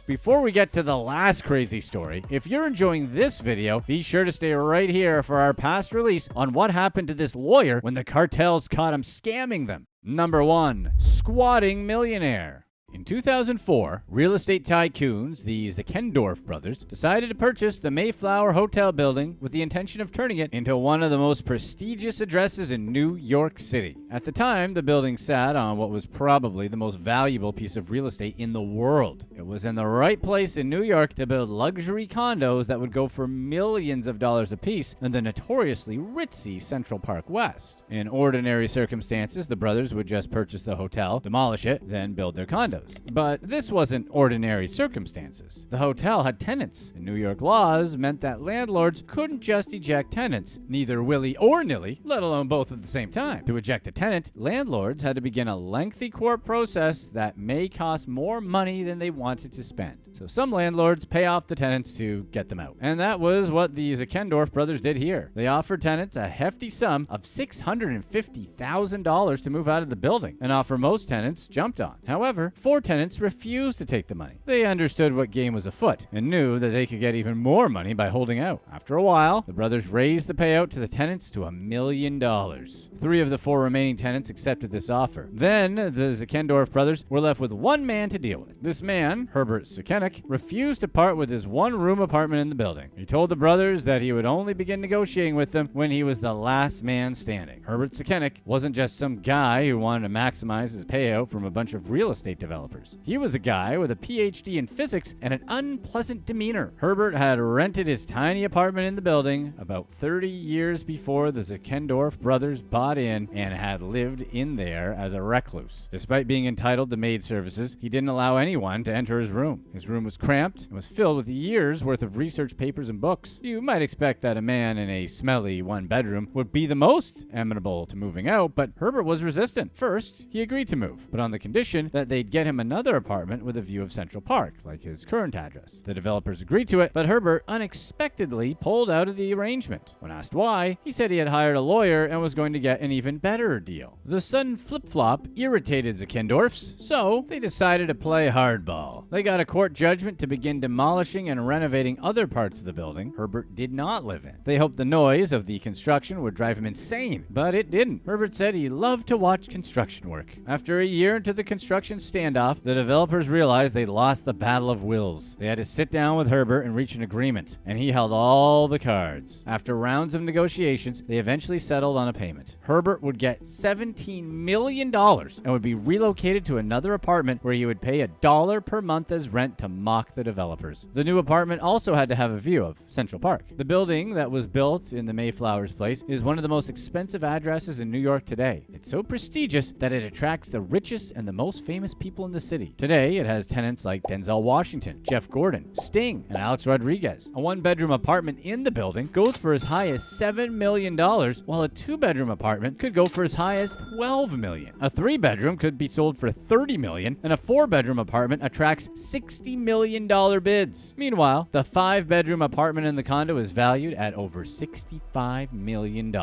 Before we get to the last crazy story, if you're enjoying this video, be sure to stay right here for our past release on what happened to this lawyer when the cartels caught him scamming them. Number 1. Squatting millionaire. In 2004, real estate tycoons, the Zeckendorf brothers, decided to purchase the Mayflower Hotel building with the intention of turning it into one of the most prestigious addresses in New York City. At the time, the building sat on what was probably the most valuable piece of real estate in the world. It was in the right place in New York to build luxury condos that would go for millions of dollars apiece in the notoriously ritzy Central Park West. In ordinary circumstances, the brothers would just purchase the hotel, demolish it, then build their condos. But this wasn't ordinary circumstances. The hotel had tenants, and New York laws meant that landlords couldn't just eject tenants, neither willy or nilly, let alone both at the same time. To eject a tenant, landlords had to begin a lengthy court process that may cost more money than they wanted to spend. So some landlords pay off the tenants to get them out. And that was what the Zeckendorf brothers did here. They offered tenants a hefty sum of $650,000 to move out of the building, an offer most tenants jumped on. However, 4 tenants refused to take the money. They understood what game was afoot and knew that they could get even more money by holding out. After a while, the brothers raised the payout to the tenants to $1 million. 3 of the 4 remaining tenants accepted this offer. Then, the Zeckendorf brothers were left with one man to deal with. This man, Herbert Zeckendorf, refused to part with his one-room apartment in the building. He told the brothers that he would only begin negotiating with them when he was the last man standing. Herbert Zeckendorf wasn't just some guy who wanted to maximize his payout from a bunch of real estate developers. He was a guy with a PhD in physics and an unpleasant demeanor. Herbert had rented his tiny apartment in the building about 30 years before the Zeckendorf brothers bought in and had lived in there as a recluse. Despite being entitled to maid services, he didn't allow anyone to enter his room. His room was cramped and was filled with years worth of research papers and books. You might expect that a man in a smelly one-bedroom would be the most amenable to moving out, but Herbert was resistant. First, he agreed to move, but on the condition that they'd get him another apartment with a view of Central Park, like his current address. The developers agreed to it, but Herbert unexpectedly pulled out of the arrangement. When asked why, he said he had hired a lawyer and was going to get an even better deal. The sudden flip-flop irritated the Zeckendorfs, so they decided to play hardball. They got a court judgment to begin demolishing and renovating other parts of the building Herbert did not live in. They hoped the noise of the construction would drive him insane, but it didn't. Herbert said he loved to watch construction work. After a year into the construction standoff, the developers realized they'd lost the battle of wills. They had to sit down with Herbert and reach an agreement, and he held all the cards. After rounds of negotiations, they eventually settled on a payment. Herbert would get $17 million and would be relocated to another apartment where he would pay $1 per month as rent to mock the developers. The new apartment also had to have a view of Central Park. The building that was built in the Mayflower's place is one of the most expensive addresses in New York today. It's so prestigious that it attracts the richest and the most famous people in the city. Today, it has tenants like Denzel Washington, Jeff Gordon, Sting, and Alex Rodriguez. A one-bedroom apartment in the building goes for as high as $7 million, while a two-bedroom apartment could go for as high as $12 million. A three-bedroom could be sold for $30 million, and a four-bedroom apartment attracts $60 million bids. Meanwhile, the five-bedroom apartment in the condo is valued at over $65 million.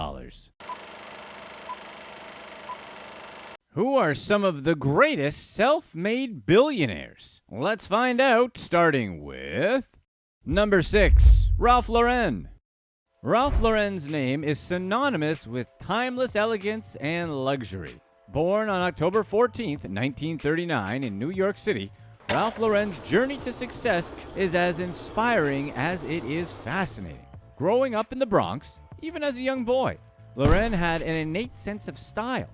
Who are some of the greatest self-made billionaires? Let's find out, starting with number 6, Ralph Lauren. Ralph Lauren's name is synonymous with timeless elegance and luxury. Born on October 14th, 1939 in New York City, Ralph Lauren's journey to success is as inspiring as it is fascinating. Growing up in the Bronx, even as a young boy, Lauren had an innate sense of style,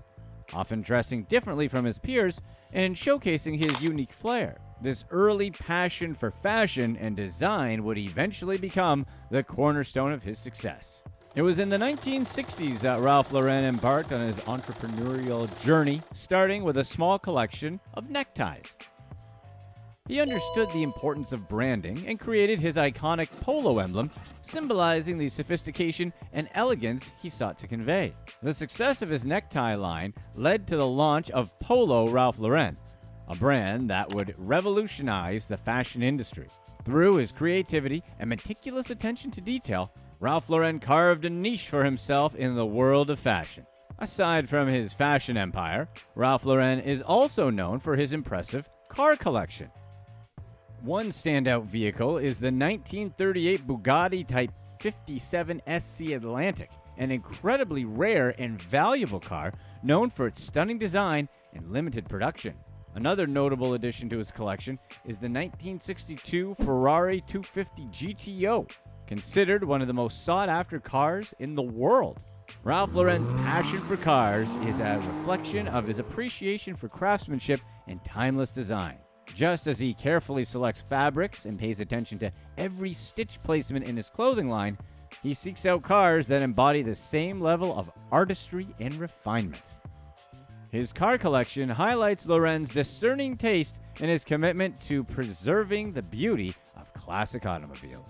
often dressing differently from his peers and showcasing his unique flair. This early passion for fashion and design would eventually become the cornerstone of his success. It was in the 1960s that Ralph Lauren embarked on his entrepreneurial journey, starting with a small collection of neckties. He understood the importance of branding and created his iconic polo emblem, symbolizing the sophistication and elegance he sought to convey. The success of his necktie line led to the launch of Polo Ralph Lauren, a brand that would revolutionize the fashion industry. Through his creativity and meticulous attention to detail, Ralph Lauren carved a niche for himself in the world of fashion. Aside from his fashion empire, Ralph Lauren is also known for his impressive car collection. One standout vehicle is the 1938 Bugatti Type 57 SC Atlantic, an incredibly rare and valuable car known for its stunning design and limited production. Another notable addition to his collection is the 1962 Ferrari 250 GTO, considered one of the most sought-after cars in the world. Ralph Lauren's passion for cars is a reflection of his appreciation for craftsmanship and timeless design. Just as he carefully selects fabrics and pays attention to every stitch placement in his clothing line, he seeks out cars that embody the same level of artistry and refinement. His car collection highlights Lauren's discerning taste and his commitment to preserving the beauty of classic automobiles.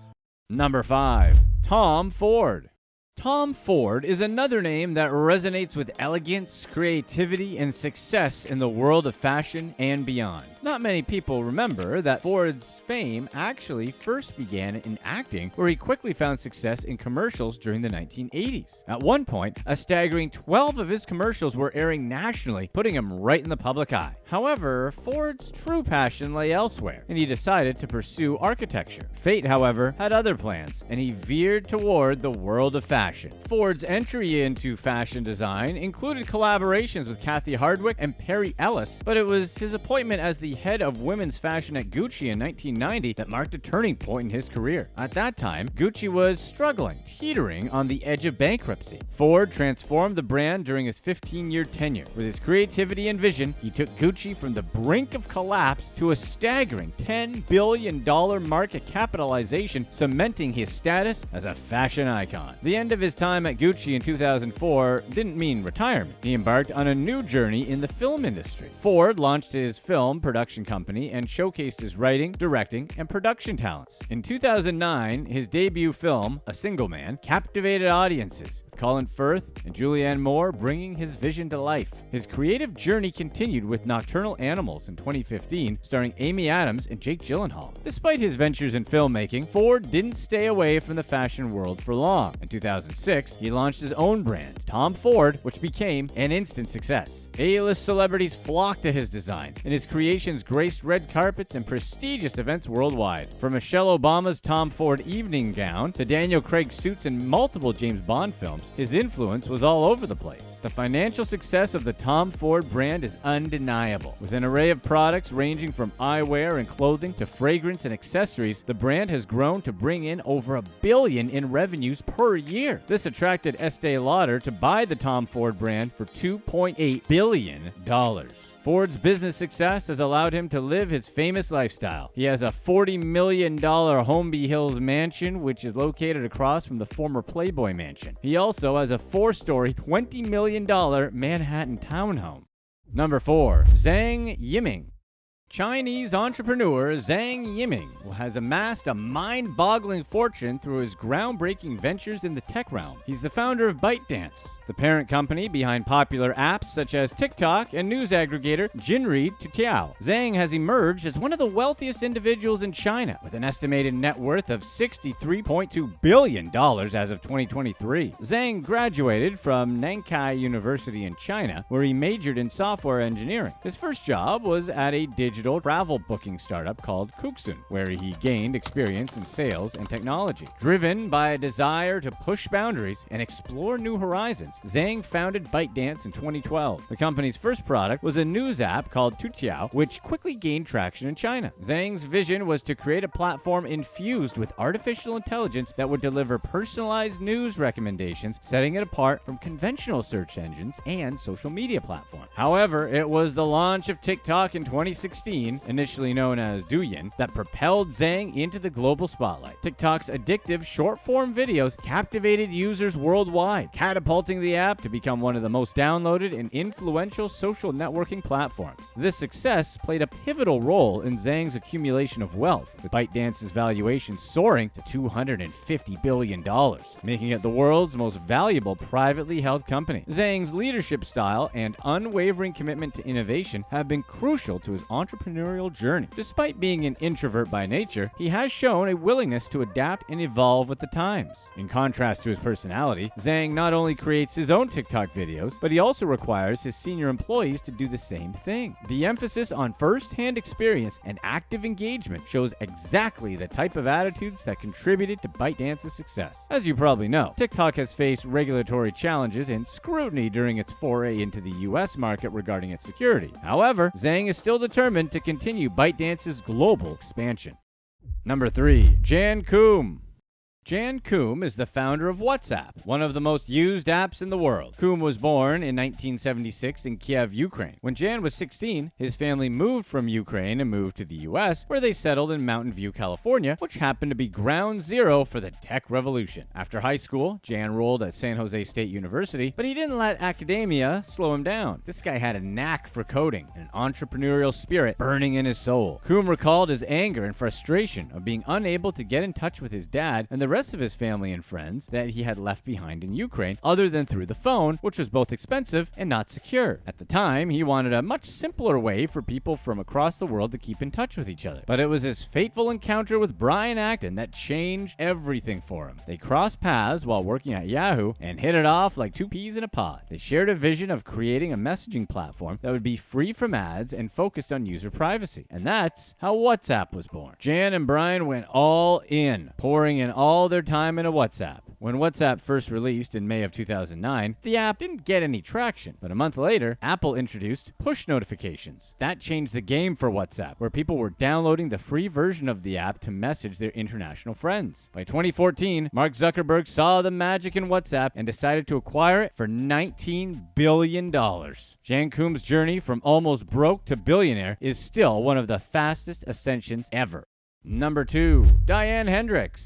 Number 5. Tom Ford. Tom Ford is another name that resonates with elegance, creativity, and success in the world of fashion and beyond. Not many people remember that Ford's fame actually first began in acting, where he quickly found success in commercials during the 1980s. At one point, a staggering 12 of his commercials were airing nationally, putting him right in the public eye. However, Ford's true passion lay elsewhere, and he decided to pursue architecture. Fate, however, had other plans, and he veered toward the world of fashion. Ford's entry into fashion design included collaborations with Kathy Hardwick and Perry Ellis, but it was his appointment as the head of women's fashion at Gucci in 1990 that marked a turning point in his career. At that time, Gucci was struggling, teetering on the edge of bankruptcy. Ford transformed the brand during his 15-year tenure. With his creativity and vision, he took Gucci from the brink of collapse to a staggering $10 billion market capitalization, cementing his status as a fashion icon. The end of his time at Gucci in 2004 didn't mean retirement. He embarked on a new journey in the film industry. Ford launched his film production company and showcased his writing, directing, and production talents. In 2009, his debut film, A Single Man, captivated audiences, with Colin Firth and Julianne Moore bringing his vision to life. His creative journey continued with Nocturnal Animals in 2015, starring Amy Adams and Jake Gyllenhaal. Despite his ventures in filmmaking, Ford didn't stay away from the fashion world for long. In 2006, he launched his own brand, Tom Ford, which became an instant success. A-list celebrities flocked to his designs, and his creations graced red carpets and prestigious events worldwide. From Michelle Obama's Tom Ford evening gown to Daniel Craig's suits in multiple James Bond films, his influence was all over the place. The financial success of the Tom Ford brand is undeniable. With an array of products ranging from eyewear and clothing to fragrance and accessories, the brand has grown to bring in over $1 billion in revenues per year. This attracted Estee Lauder to buy the Tom Ford brand for $2.8 billion. Ford's business success has allowed him to live his famous lifestyle. He has a $40 million Holmby Hills mansion, which is located across from the former Playboy mansion. He also has a 4-story, $20 million Manhattan townhome. Number 4. Zang Yiming. Chinese entrepreneur Zang Yiming has amassed a mind-boggling fortune through his groundbreaking ventures in the tech realm. He's the founder of ByteDance, the parent company behind popular apps such as TikTok and news aggregator Jinri Toutiao. Zhang has emerged as one of the wealthiest individuals in China, with an estimated net worth of $63.2 billion as of 2023. Zhang graduated from Nankai University in China, where he majored in software engineering. His first job was at a digital travel booking startup called Kuxun, where he gained experience in sales and technology. Driven by a desire to push boundaries and explore new horizons, Zhang founded ByteDance in 2012. The company's first product was a news app called Toutiao, which quickly gained traction in China. Zhang's vision was to create a platform infused with artificial intelligence that would deliver personalized news recommendations, setting it apart from conventional search engines and social media platforms. However, it was the launch of TikTok in 2016 2015, initially known as Douyin, that propelled Zang into the global spotlight. TikTok's addictive short-form videos captivated users worldwide, catapulting the app to become one of the most downloaded and influential social networking platforms. This success played a pivotal role in Zang's accumulation of wealth, with ByteDance's valuation soaring to $250 billion, making it the world's most valuable privately held company. Zang's leadership style and unwavering commitment to innovation have been crucial to his entrepreneurial journey. Despite being an introvert by nature, he has shown a willingness to adapt and evolve with the times. In contrast to his personality, Zang not only creates his own TikTok videos, but he also requires his senior employees to do the same thing. The emphasis on first-hand experience and active engagement shows exactly the type of attitudes that contributed to ByteDance's success. As you probably know, TikTok has faced regulatory challenges and scrutiny during its foray into the US market regarding its security. However, Zang is still determined to continue ByteDance's global expansion. Number 3. Jan Koum. Jan Koum is the founder of WhatsApp, one of the most used apps in the world. Koum was born in 1976 in Kiev, Ukraine. When Jan was 16, his family moved from Ukraine and moved to the US, where they settled in Mountain View, California, which happened to be ground zero for the tech revolution. After high school, Jan enrolled at San Jose State University, but he didn't let academia slow him down. This guy had a knack for coding and an entrepreneurial spirit burning in his soul. Koum recalled his anger and frustration of being unable to get in touch with his dad and the rest of his family and friends that he had left behind in Ukraine, other than through the phone, which was both expensive and not secure. At the time, he wanted a much simpler way for people from across the world to keep in touch with each other. But it was his fateful encounter with Brian Acton that changed everything for him. They crossed paths while working at Yahoo and hit it off like two peas in a pod. They shared a vision of creating a messaging platform that would be free from ads and focused on user privacy. And that's how WhatsApp was born. Jan and Brian went all in, pouring in all their time into WhatsApp. When WhatsApp first released in May of 2009, the app didn't get any traction, but a month later, Apple introduced push notifications. That changed the game for WhatsApp, where people were downloading the free version of the app to message their international friends. By 2014, Mark Zuckerberg saw the magic in WhatsApp and decided to acquire it for $19 billion. Jan Koum's journey from almost broke to billionaire is still one of the fastest ascensions ever. Number 2. Diane Hendrick.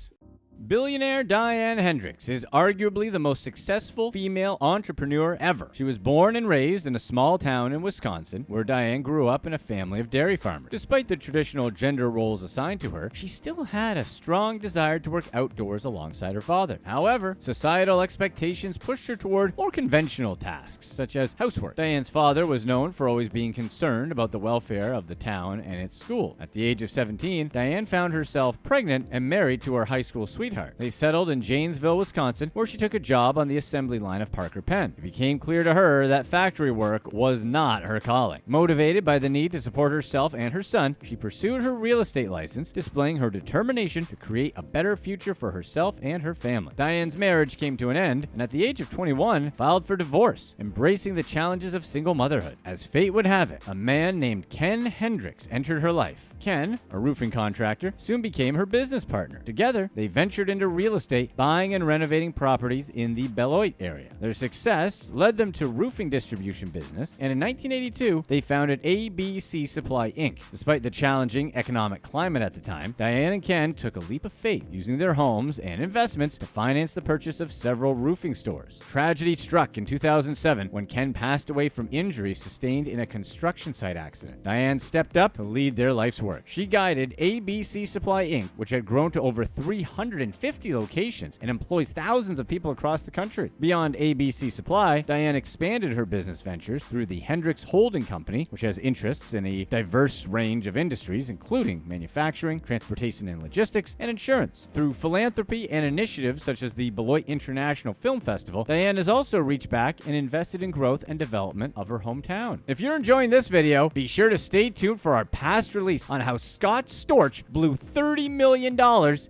Billionaire Diane Hendrick is arguably the most successful female entrepreneur ever. She was born and raised in a small town in Wisconsin, where Diane grew up in a family of dairy farmers. Despite the traditional gender roles assigned to her, she still had a strong desire to work outdoors alongside her father. However, societal expectations pushed her toward more conventional tasks, such as housework. Diane's father was known for always being concerned about the welfare of the town and its school. At the age of 17, Diane found herself pregnant and married to her high school sweetheart. They settled in Janesville, Wisconsin, where she took a job on the assembly line of Parker Penn. It became clear to her that factory work was not her calling. Motivated by the need to support herself and her son, she pursued her real estate license, displaying her determination to create a better future for herself and her family. Diane's marriage came to an end, and at the age of 21, filed for divorce, embracing the challenges of single motherhood. As fate would have it, a man named Kenn Hendrick entered her life. Kenn, a roofing contractor, soon became her business partner. Together, they ventured into real estate, buying and renovating properties in the Beloit area. Their success led them to roofing distribution business, and in 1982, they founded ABC Supply Inc. Despite the challenging economic climate at the time, Diane and Kenn took a leap of faith, using their homes and investments to finance the purchase of several roofing stores. Tragedy struck in 2007 when Kenn passed away from injuries sustained in a construction site accident. Diane stepped up to lead their life's work. She guided ABC Supply Inc., which had grown to over 350 locations and employs thousands of people across the country. Beyond ABC Supply, Diane expanded her business ventures through the Hendricks Holding Company, which has interests in a diverse range of industries, including manufacturing, transportation and logistics, and insurance. Through philanthropy and initiatives such as the Beloit International Film Festival, Diane has also reached back and invested in growth and development of her hometown. If you're enjoying this video, be sure to stay tuned for our past release on how Scott Storch blew $30 million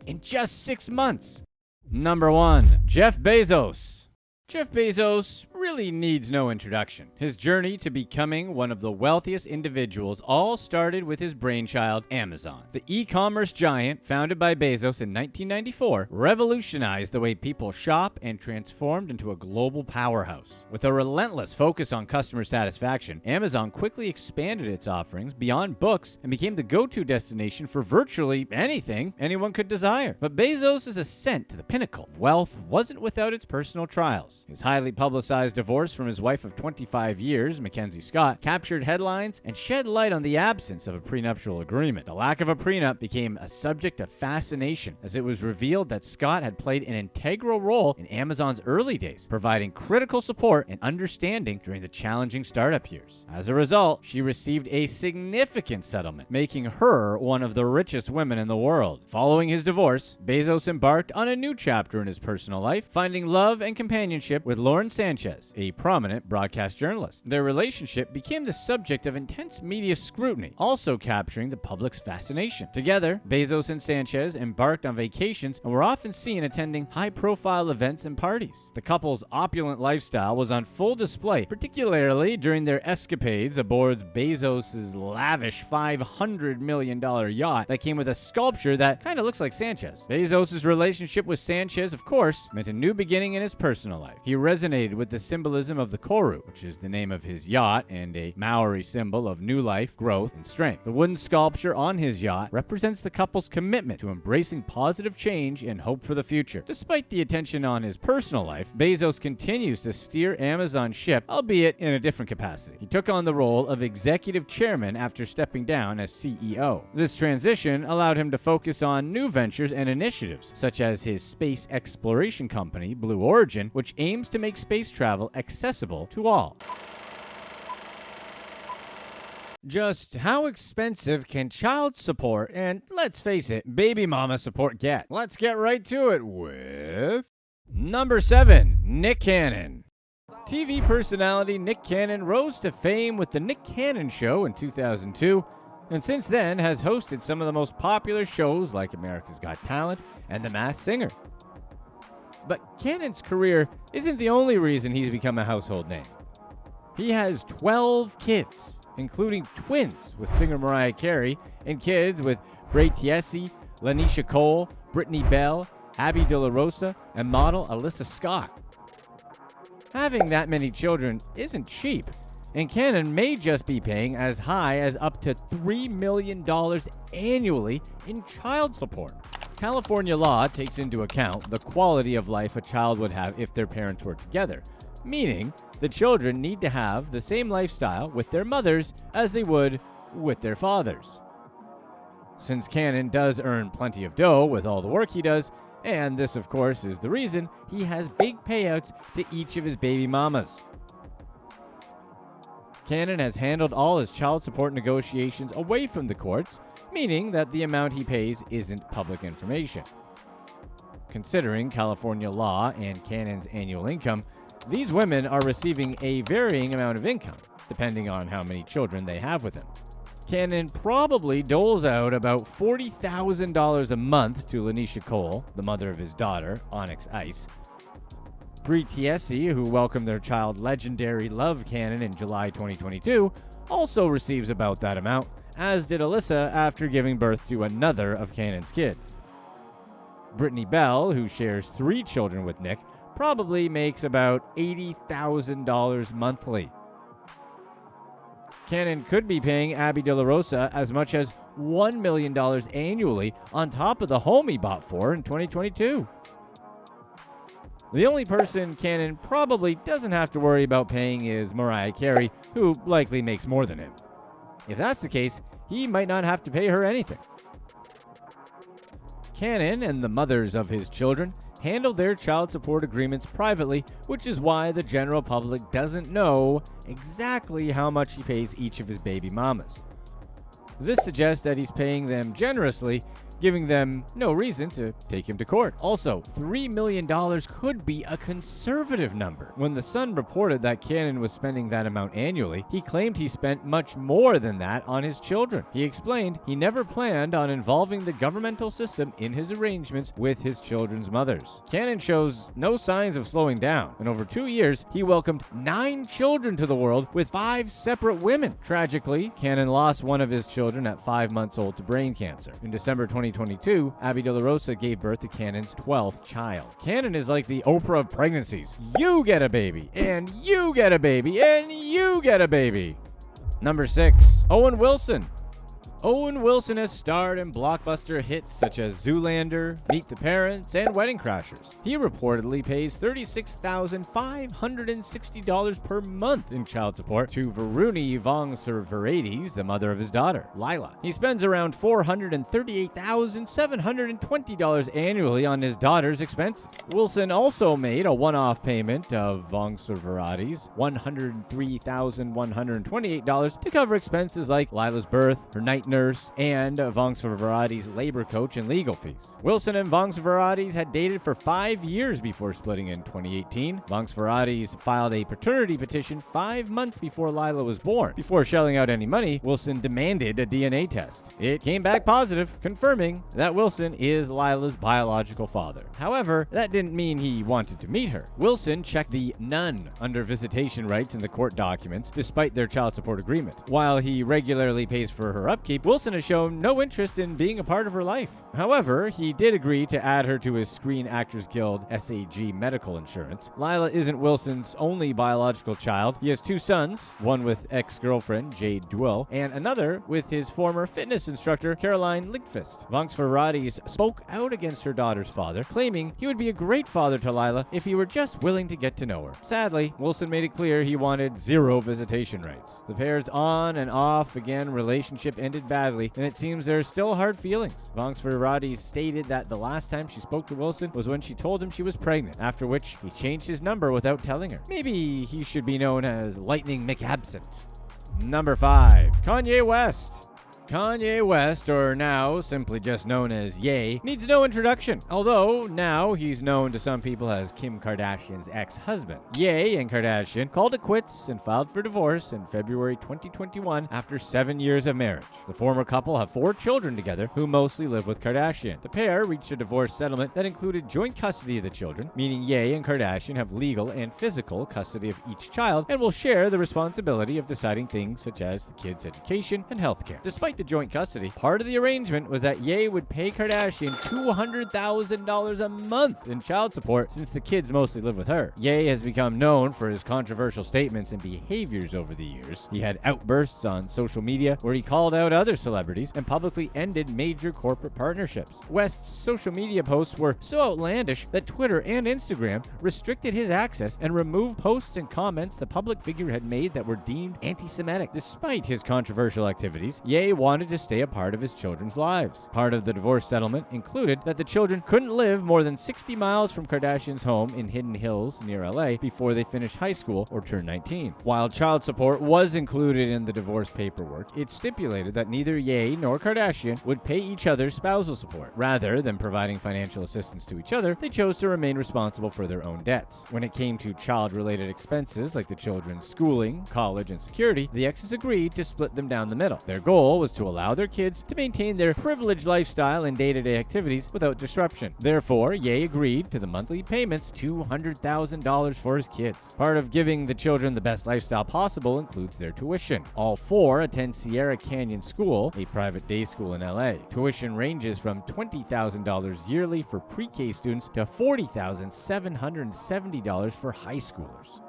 in just 6 months. Number 1. Jeff Bezos. Jeff Bezos really needs no introduction. His journey to becoming one of the wealthiest individuals all started with his brainchild, Amazon. The e-commerce giant, founded by Bezos in 1994, revolutionized the way people shop and transformed into a global powerhouse. With a relentless focus on customer satisfaction, Amazon quickly expanded its offerings beyond books and became the go-to destination for virtually anything anyone could desire. But Bezos' ascent to the pinnacle of wealth wasn't without its personal trials. His highly publicized divorce from his wife of 25 years, Mackenzie Scott, captured headlines and shed light on the absence of a prenuptial agreement. The lack of a prenup became a subject of fascination as it was revealed that Scott had played an integral role in Amazon's early days, providing critical support and understanding during the challenging startup years. As a result, she received a significant settlement, making her one of the richest women in the world. Following his divorce, Bezos embarked on a new chapter in his personal life, finding love and companionship with Lauren Sanchez, a prominent broadcast journalist. Their relationship became the subject of intense media scrutiny, also capturing the public's fascination. Together, Bezos and Sanchez embarked on vacations and were often seen attending high-profile events and parties. The couple's opulent lifestyle was on full display, particularly during their escapades aboard Bezos' lavish $500 million yacht that came with a sculpture that kind of looks like Sanchez. Bezos' relationship with Sanchez, of course, meant a new beginning in his personal life. He resonated with the symbolism of the Koru, which is the name of his yacht and a Maori symbol of new life, growth, and strength. The wooden sculpture on his yacht represents the couple's commitment to embracing positive change and hope for the future. Despite the attention on his personal life, Bezos continues to steer Amazon's ship, albeit in a different capacity. He took on the role of executive chairman after stepping down as CEO. This transition allowed him to focus on new ventures and initiatives, such as his space exploration company, Blue Origin, which aims to make space travel accessible to all. Just how expensive can child support and, let's face it, baby mama support get? Let's get right to it with number 7, Nick Cannon. TV personality Nick Cannon rose to fame with The Nick Cannon Show in 2002, and since then has hosted some of the most popular shows like America's Got Talent and The Masked Singer. But Cannon's career isn't the only reason he's become a household name. He has 12 kids, including twins with singer Mariah Carey and kids with Bray Tiesi, Lanisha Cole, Brittany Bell, Abby De La Rosa, and model Alyssa Scott. Having that many children isn't cheap, and Cannon may just be paying as high as up to $3 million annually in child support. California law takes into account the quality of life a child would have if their parents were together, meaning the children need to have the same lifestyle with their mothers as they would with their fathers. Since Cannon does earn plenty of dough with all the work he does, and this of course is the reason he has big payouts to each of his baby mamas. Cannon has handled all his child support negotiations away from the courts, meaning that the amount he pays isn't public information. Considering California law and Cannon's annual income, these women are receiving a varying amount of income, depending on how many children they have with him. Cannon probably doles out about $40,000 a month to Lanisha Cole, the mother of his daughter, Onyx Ice. Bray Tiesi, who welcomed their child legendary Love Cannon in July 2022, also receives about that amount, as did Alyssa after giving birth to another of Cannon's kids. Brittany Bell, who shares 3 children with Nick, probably makes about $80,000 monthly. Cannon could be paying Abby De La Rosa as much as $1 million annually on top of the home he bought for in 2022. The only person Cannon probably doesn't have to worry about paying is Mariah Carey, who likely makes more than him. If that's the case, he might not have to pay her anything. Cannon and the mothers of his children handle their child support agreements privately, which is why the general public doesn't know exactly how much he pays each of his baby mamas. This suggests that he's paying them generously, giving them no reason to take him to court. Also, $3 million could be a conservative number. When The Sun reported that Cannon was spending that amount annually, he claimed he spent much more than that on his children. He explained he never planned on involving the governmental system in his arrangements with his children's mothers. Cannon shows no signs of slowing down. In over 2 years, he welcomed 9 children to the world with 5 separate women. Tragically, Cannon lost one of his children at 5 months old to brain cancer. In December 2022, Abby De La Rosa gave birth to Cannon's 12th child. Cannon is like the Oprah of pregnancies. You get a baby, and you get a baby, and you get a baby. Number 6, Owen Wilson. Owen Wilson has starred in blockbuster hits such as Zoolander, Meet the Parents, and Wedding Crashers. He reportedly pays $36,560 per month in child support to Varuni Vangsarvarides, the mother of his daughter, Lila. He spends around $438,720 annually on his daughter's expenses. Wilson also made a one-off payment of Vangsarvarides $103,128 to cover expenses like Lila's birth, her night nurse, and Vangsarvarides' labor coach and legal fees. Wilson and Vangsarvarides had dated for 5 years before splitting in 2018. Vangsarvarides filed a paternity petition 5 months before Lila was born. Before shelling out any money, Wilson demanded a DNA test. It came back positive, confirming that Wilson is Lila's biological father. However, that didn't mean he wanted to meet her. Wilson checked the none under visitation rights in the court documents, despite their child support agreement. While he regularly pays for her upkeep, Wilson has shown no interest in being a part of her life. However, he did agree to add her to his Screen Actors Guild SAG medical insurance. Lila isn't Wilson's only biological child. He has 2 sons, one with ex-girlfriend Jade Duell, and another with his former fitness instructor Caroline Linkfist. Vangsarvarides spoke out against her daughter's father, claiming he would be a great father to Lila if he were just willing to get to know her. Sadly, Wilson made it clear he wanted 0 visitation rights. The pair's on and off again relationship ended badly, and it seems there are still hard feelings. Vangsarvarides stated that the last time she spoke to Wilson was when she told him she was pregnant, after which he changed his number without telling her. Maybe he should be known as Lightning McAbsent. Number 5, Kanye West. Kanye West, or now simply just known as Ye, needs no introduction, although now he's known to some people as Kim Kardashian's ex-husband. Ye and Kardashian called it quits and filed for divorce in February 2021 after 7 years of marriage. The former couple have 4 children together who mostly live with Kardashian. The pair reached a divorce settlement that included joint custody of the children, meaning Ye and Kardashian have legal and physical custody of each child and will share the responsibility of deciding things such as the kids' education and healthcare. Despite the joint custody, part of the arrangement was that Ye would pay Kardashian $200,000 a month in child support since the kids mostly live with her. Ye has become known for his controversial statements and behaviors over the years. He had outbursts on social media where he called out other celebrities and publicly ended major corporate partnerships. West's social media posts were so outlandish that Twitter and Instagram restricted his access and removed posts and comments the public figure had made that were deemed anti-Semitic. Despite his controversial activities, Ye wanted to stay a part of his children's lives. Part of the divorce settlement included that the children couldn't live more than 60 miles from Kardashian's home in Hidden Hills near LA before they finished high school or turned 19. While child support was included in the divorce paperwork, it stipulated that neither Ye nor Kardashian would pay each other spousal support. Rather than providing financial assistance to each other, they chose to remain responsible for their own debts. When it came to child-related expenses like the children's schooling, college, and security, the exes agreed to split them down the middle. Their goal was to allow their kids to maintain their privileged lifestyle and day-to-day activities without disruption. Therefore, Ye agreed to the monthly payments, $200,000 for his kids. Part of giving the children the best lifestyle possible includes their tuition. All 4 attend Sierra Canyon School, a private day school in LA. Tuition ranges from $20,000 yearly for pre-K students to $40,770 for high schoolers.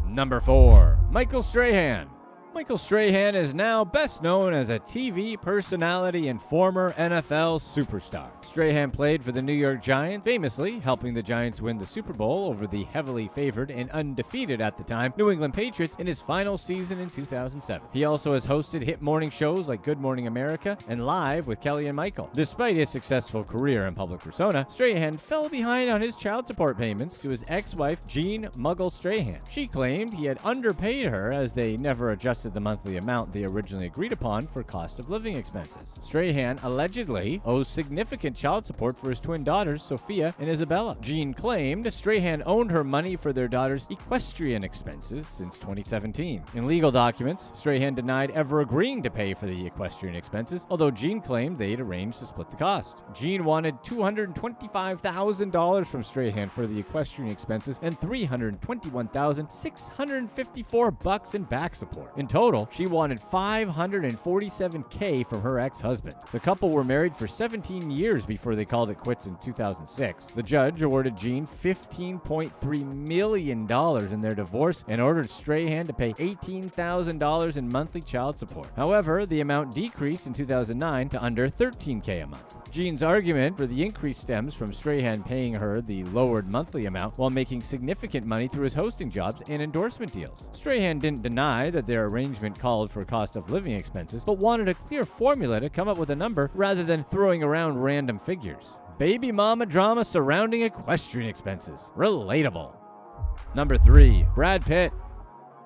Number 4, Michael Strahan. Michael Strahan is now best known as a TV personality and former NFL superstar. Strahan played for the New York Giants, famously helping the Giants win the Super Bowl over the heavily favored and undefeated at the time New England Patriots in his final season in 2007. He also has hosted hit morning shows like Good Morning America and Live with Kelly and Michael. Despite his successful career and public persona, Strahan fell behind on his child support payments to his ex-wife Jean Muggle Strahan. She claimed he had underpaid her as they never adjusted exceeded the monthly amount they originally agreed upon for cost of living expenses. Strahan allegedly owes significant child support for his twin daughters, Sophia and Isabella. Jean claimed Strahan owned her money for their daughters' equestrian expenses since 2017. In legal documents, Strahan denied ever agreeing to pay for the equestrian expenses, although Jean claimed they'd arranged to split the cost. Jean wanted $225,000 from Strahan for the equestrian expenses and $321,654 in back support. In total, she wanted $547K from her ex-husband. The couple were married for 17 years before they called it quits in 2006. The judge awarded Jean $15.3 million in their divorce and ordered Strahan to pay $18,000 in monthly child support. However, the amount decreased in 2009 to under $13K a month. Jean's argument for the increase stems from Strahan paying her the lowered monthly amount while making significant money through his hosting jobs and endorsement deals. Strahan didn't deny that their arrangement called for cost of living expenses, but wanted a clear formula to come up with a number rather than throwing around random figures. Baby mama drama surrounding equestrian expenses. Relatable. Number 3. Brad Pitt.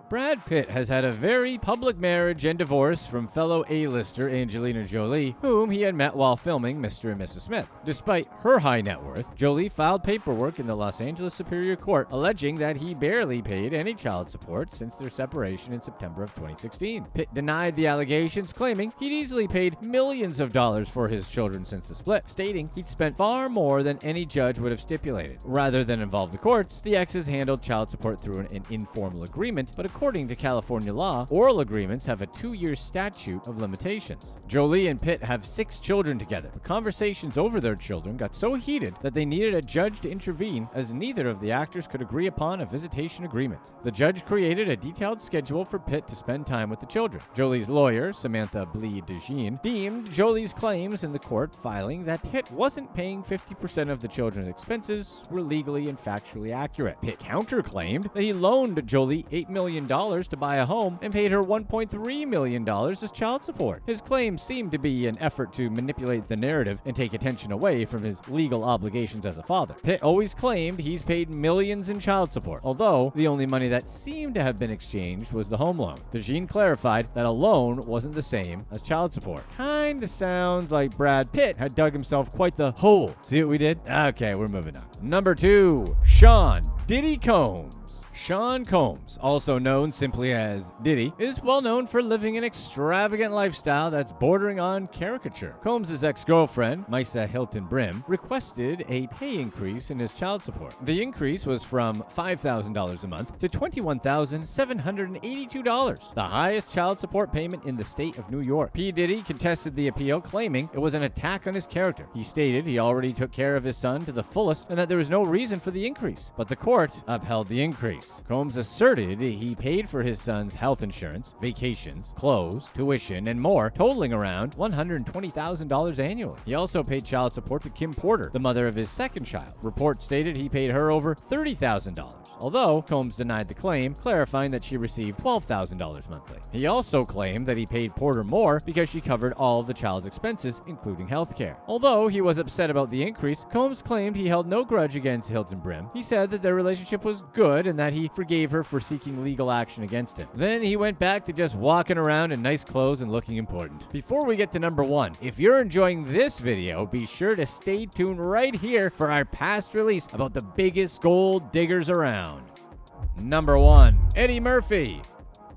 Brad Pitt has had a very public marriage and divorce from fellow A-lister Angelina Jolie, whom he had met while filming Mr. and Mrs. Smith. Despite her high net worth, Jolie filed paperwork in the Los Angeles Superior Court alleging that he barely paid any child support since their separation in September of 2016. Pitt denied the allegations, claiming he'd easily paid millions of dollars for his children since the split, stating he'd spent far more than any judge would have stipulated. Rather than involve the courts, the exes handled child support through an informal agreement, but according to California law, oral agreements have a 2-year statute of limitations. Jolie and Pitt have 6 children together. The conversations over their children got so heated that they needed a judge to intervene, as neither of the actors could agree upon a visitation agreement. The judge created a detailed schedule for Pitt to spend time with the children. Jolie's lawyer, Samantha Blee DeJean, deemed Jolie's claims in the court filing that Pitt wasn't paying 50% of the children's expenses were legally and factually accurate. Pitt counterclaimed that he loaned Jolie $8 million to buy a home and paid her $1.3 million as child support. His claims seemed to be an effort to manipulate the narrative and take attention away from his legal obligations as a father. Pitt always claimed he's paid millions in child support, although the only money that seemed to have been exchanged was the home loan. DeJean clarified that a loan wasn't the same as child support. Kinda sounds like Brad Pitt had dug himself quite the hole. See what we did? Okay, we're moving on. Number 2. Sean Diddy Combs. Sean Combs, also known simply as Diddy, is well known for living an extravagant lifestyle that's bordering on caricature. Combs' ex-girlfriend, Misa Hilton Brim, requested a pay increase in his child support. The increase was from $5,000 a month to $21,782, the highest child support payment in the state of New York. P. Diddy contested the appeal, claiming it was an attack on his character. He stated he already took care of his son to the fullest and that there was no reason for the increase, but the court upheld the increase. Combs asserted he paid for his son's health insurance, vacations, clothes, tuition, and more, totaling around $120,000 annually. He also paid child support to Kim Porter, the mother of his second child. Reports stated he paid her over $30,000, although Combs denied the claim, clarifying that she received $12,000 monthly. He also claimed that he paid Porter more because she covered all of the child's expenses, including health care. Although he was upset about the increase, Combs claimed he held no grudge against Hilton Brim. He said that their relationship was good and that he forgave her for seeking legal action against him. Then he went back to just walking around in nice clothes and looking important. Before we get to number 1, if you're enjoying this video, be sure to stay tuned right here for our past release about the biggest gold diggers around. Number 1. Eddie Murphy.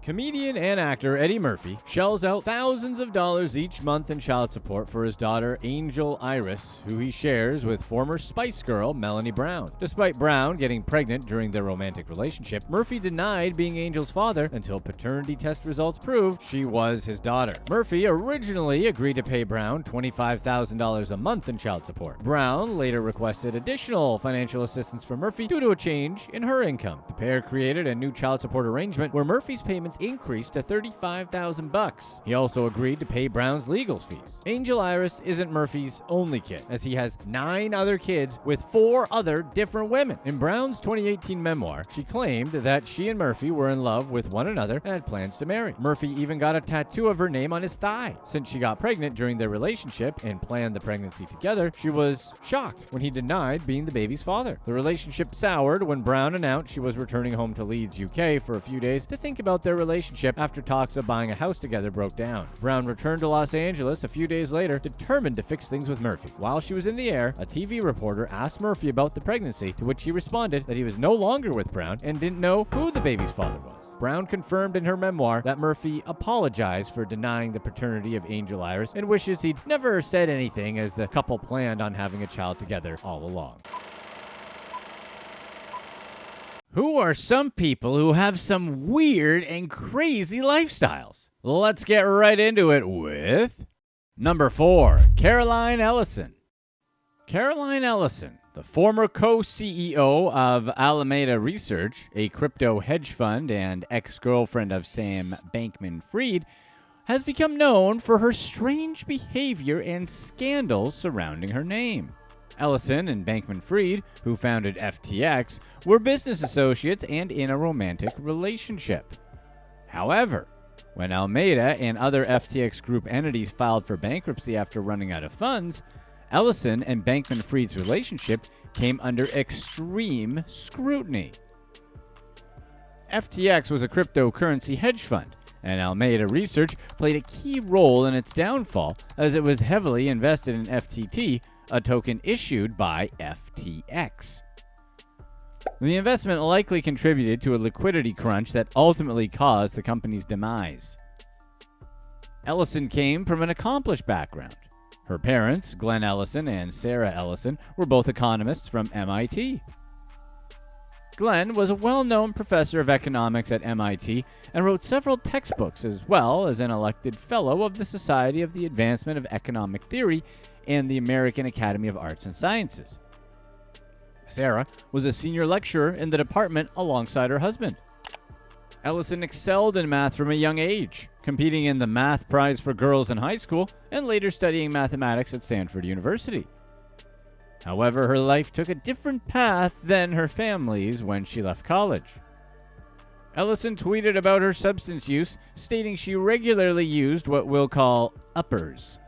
Comedian and actor Eddie Murphy shells out thousands of dollars each month in child support for his daughter Angel Iris, who he shares with former Spice Girl Melanie Brown. Despite Brown getting pregnant during their romantic relationship, Murphy denied being Angel's father until paternity test results proved she was his daughter. Murphy originally agreed to pay Brown $25,000 a month in child support. Brown later requested additional financial assistance from Murphy due to a change in her income. The pair created a new child support arrangement where Murphy's payments increased to $35,000. He also agreed to pay Brown's legal fees. Angel Iris isn't Murphy's only kid, as he has 9 other kids with 4 other different women. In Brown's 2018 memoir, she claimed that she and Murphy were in love with one another and had plans to marry. Murphy even got a tattoo of her name on his thigh. Since she got pregnant during their relationship and planned the pregnancy together, she was shocked when he denied being the baby's father. The relationship soured when Brown announced she was returning home to Leeds, UK for a few days to think about their relationship after talks of buying a house together broke down. Brown returned to Los Angeles a few days later, determined to fix things with Murphy. While she was in the air, a TV reporter asked Murphy about the pregnancy, to which he responded that he was no longer with Brown and didn't know who the baby's father was. Brown confirmed in her memoir that Murphy apologized for denying the paternity of Angel Iris and wishes he'd never said anything, as the couple planned on having a child together all along. Who are some people who have some weird and crazy lifestyles? Let's get right into it with number 4, Caroline Ellison. Caroline Ellison, the former co-CEO of Alameda Research, a crypto hedge fund and ex-girlfriend of Sam Bankman-Fried, has become known for her strange behavior and scandals surrounding her name. Ellison and Bankman-Fried, who founded FTX, were business associates and in a romantic relationship. However, when Alameda and other FTX group entities filed for bankruptcy after running out of funds, Ellison and Bankman-Fried's relationship came under extreme scrutiny. FTX was a cryptocurrency hedge fund, and Alameda Research played a key role in its downfall, as it was heavily invested in FTT, a token issued by FTX. The investment likely contributed to a liquidity crunch that ultimately caused the company's demise. Ellison came from an accomplished background. Her parents, Glenn Ellison and Sarah Ellison, were both economists from MIT. Glenn was a well-known professor of economics at MIT and wrote several textbooks, as well as an elected fellow of the Society of the Advancement of Economic Theory and the American Academy of Arts and Sciences. Sarah was a senior lecturer in the department alongside her husband. Ellison excelled in math from a young age, competing in the math prize for girls in high school and later studying mathematics at Stanford University. However, her life took a different path than her family's when she left college. Ellison tweeted about her substance use, stating she regularly used what we'll call uppers.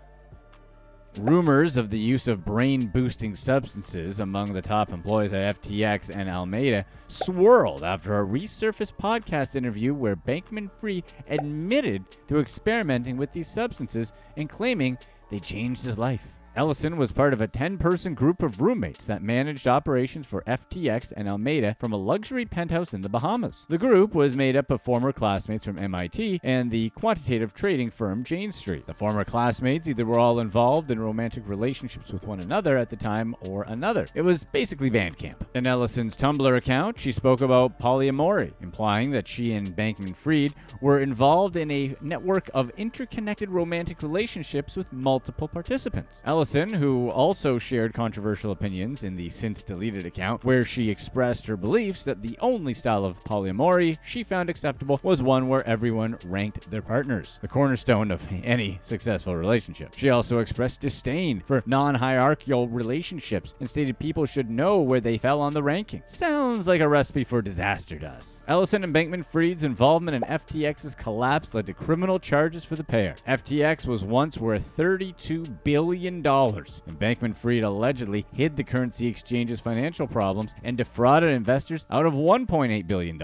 Rumors of the use of brain-boosting substances among the top employees at FTX and Alameda swirled after a resurfaced podcast interview where Bankman-Fried admitted to experimenting with these substances and claiming they changed his life. Ellison was part of a 10-person group of roommates that managed operations for FTX and Alameda from a luxury penthouse in the Bahamas. The group was made up of former classmates from MIT and the quantitative trading firm Jane Street. The former classmates either were all involved in romantic relationships with one another at the time or another. It was basically band camp. In Ellison's Tumblr account, she spoke about polyamory, implying that she and Bankman-Fried were involved in a network of interconnected romantic relationships with multiple participants. Ellison, who also shared controversial opinions in the since-deleted account, where she expressed her beliefs that the only style of polyamory she found acceptable was one where everyone ranked their partners, the cornerstone of any successful relationship. She also expressed disdain for non-hierarchical relationships and stated people should know where they fell on the ranking. Sounds like a recipe for disaster to us. Ellison and Bankman-Fried's involvement in FTX's collapse led to criminal charges for the pair. FTX was once worth $32 billion, and Bankman-Fried allegedly hid the currency exchange's financial problems and defrauded investors out of $1.8 billion.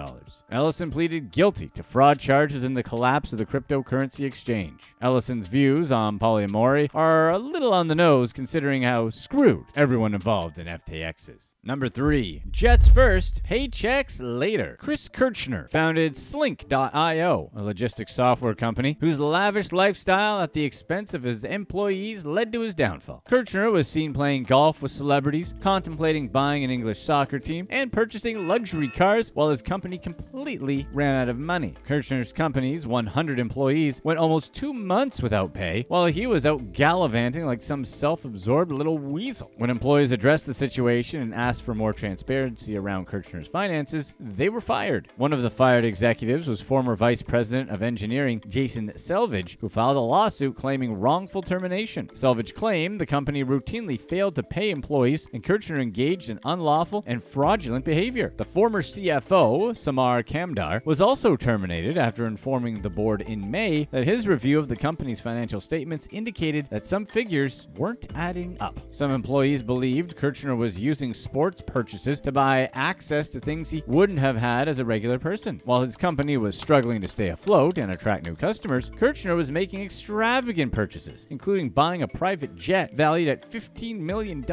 Ellison pleaded guilty to fraud charges in the collapse of the cryptocurrency exchange. Ellison's views on polyamory are a little on the nose considering how screwed everyone involved in FTX is. Number 3. Jets first, paychecks later. Chris Kirchner founded Slink.io, a logistics software company whose lavish lifestyle at the expense of his employees led to his downfall. Kirchner was seen playing golf with celebrities, contemplating buying an English soccer team, and purchasing luxury cars while his company completely ran out of money. Kirchner's company's 100 employees went almost 2 months without pay, while he was out gallivanting like some self-absorbed little weasel. When employees addressed the situation and asked for more transparency around Kirchner's finances, they were fired. One of the fired executives was former Vice President of Engineering Jason Selvage, who filed a lawsuit claiming wrongful termination. Selvage claimed claimed the company routinely failed to pay employees and Kirchner engaged in unlawful and fraudulent behavior. The former CFO, Samar Kamdar, was also terminated after informing the board in May that his review of the company's financial statements indicated that some figures weren't adding up. Some employees believed Kirchner was using sports purchases to buy access to things he wouldn't have had as a regular person. While his company was struggling to stay afloat and attract new customers, Kirchner was making extravagant purchases, including buying a private jet valued at $15 million,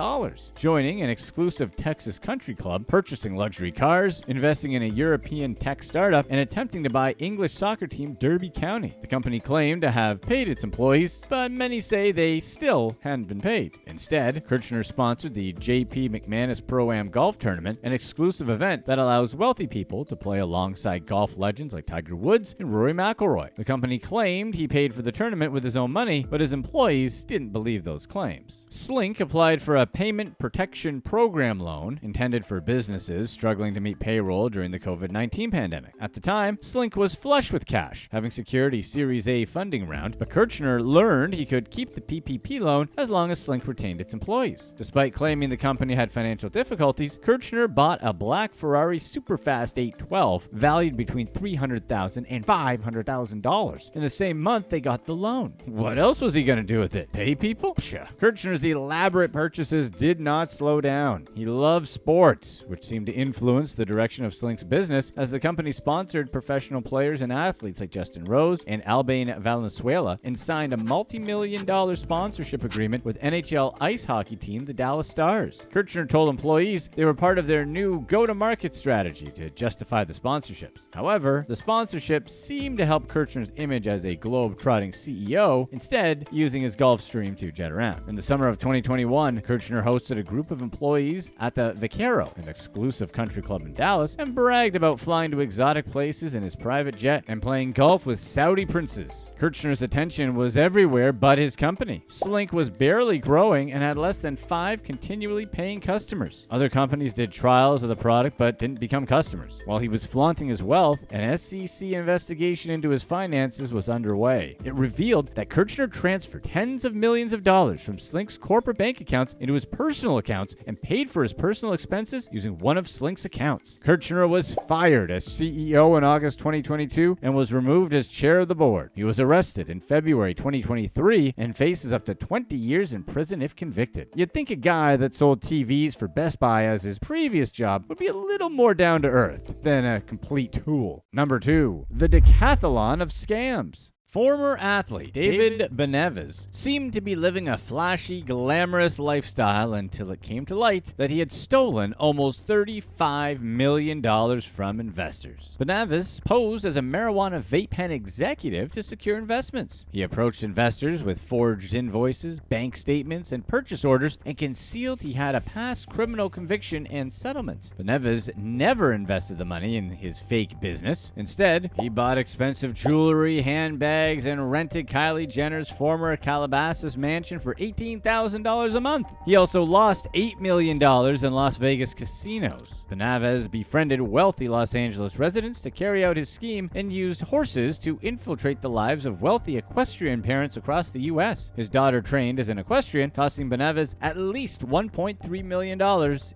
joining an exclusive Texas country club, purchasing luxury cars, investing in a European tech startup, and attempting to buy English soccer team Derby County. The company claimed to have paid its employees, but many say they still hadn't been paid. Instead, Kirchner sponsored the J.P. McManus Pro-Am Golf Tournament, an exclusive event that allows wealthy people to play alongside golf legends like Tiger Woods and Rory McIlroy. The company claimed he paid for the tournament with his own money, but his employees didn't believe those claims. Slink applied for a payment protection program loan intended for businesses struggling to meet payroll during the COVID-19 pandemic. At the time, Slink was flush with cash, having secured a Series A funding round, but Kirchner learned he could keep the PPP loan as long as Slink retained its employees. Despite claiming the company had financial difficulties, Kirchner bought a black Ferrari Superfast 812 valued between $300,000 and $500,000. In the same month, they got the loan. What else was he going to do with it? Pay people? Psha. Kirchner's elaborate purchases did not slow down. He loved sports, which seemed to influence the direction of Slink's business, as the company sponsored professional players and athletes like Justin Rose and Albane Valenzuela and signed a multi-million-dollar sponsorship agreement with NHL ice hockey team the Dallas Stars. Kirchner told employees they were part of their new go-to-market strategy to justify the sponsorships. However, the sponsorships seemed to help Kirchner's image as a globe-trotting CEO, instead using his golf stream to jet around. In the summer of 2021, Kirchner hosted a group of employees at the Vaquero, an exclusive country club in Dallas, and bragged about flying to exotic places in his private jet and playing golf with Saudi princes. Kirchner's attention was everywhere but his company. Slink was barely growing and had less than 5 continually paying customers. Other companies did trials of the product but didn't become customers. While he was flaunting his wealth, an SEC investigation into his finances was underway. It revealed that Kirchner transferred tens of millions of dollars from Slink's corporate bank accounts into his personal accounts and paid for his personal expenses using one of Slink's accounts. Kirchner was fired as CEO in August 2022 and was removed as chair of the board. He was arrested in February 2023 and faces up to 20 years in prison if convicted. You'd think a guy that sold TVs for Best Buy as his previous job would be a little more down to earth than a complete tool. Number 2, the decathlon of scams. Former athlete David Beneves seemed to be living a flashy, glamorous lifestyle until it came to light that he had stolen almost $35 million from investors. Beneves posed as a marijuana vape pen executive to secure investments. He approached investors with forged invoices, bank statements, and purchase orders, and concealed he had a past criminal conviction and settlement. Beneves never invested the money in his fake business. Instead, he bought expensive jewelry, handbags, and rented Kylie Jenner's former Calabasas mansion for $18,000 a month. He also lost $8 million in Las Vegas casinos. Beneves befriended wealthy Los Angeles residents to carry out his scheme and used horses to infiltrate the lives of wealthy equestrian parents across the U.S. His daughter trained as an equestrian, costing Beneves at least $1.3 million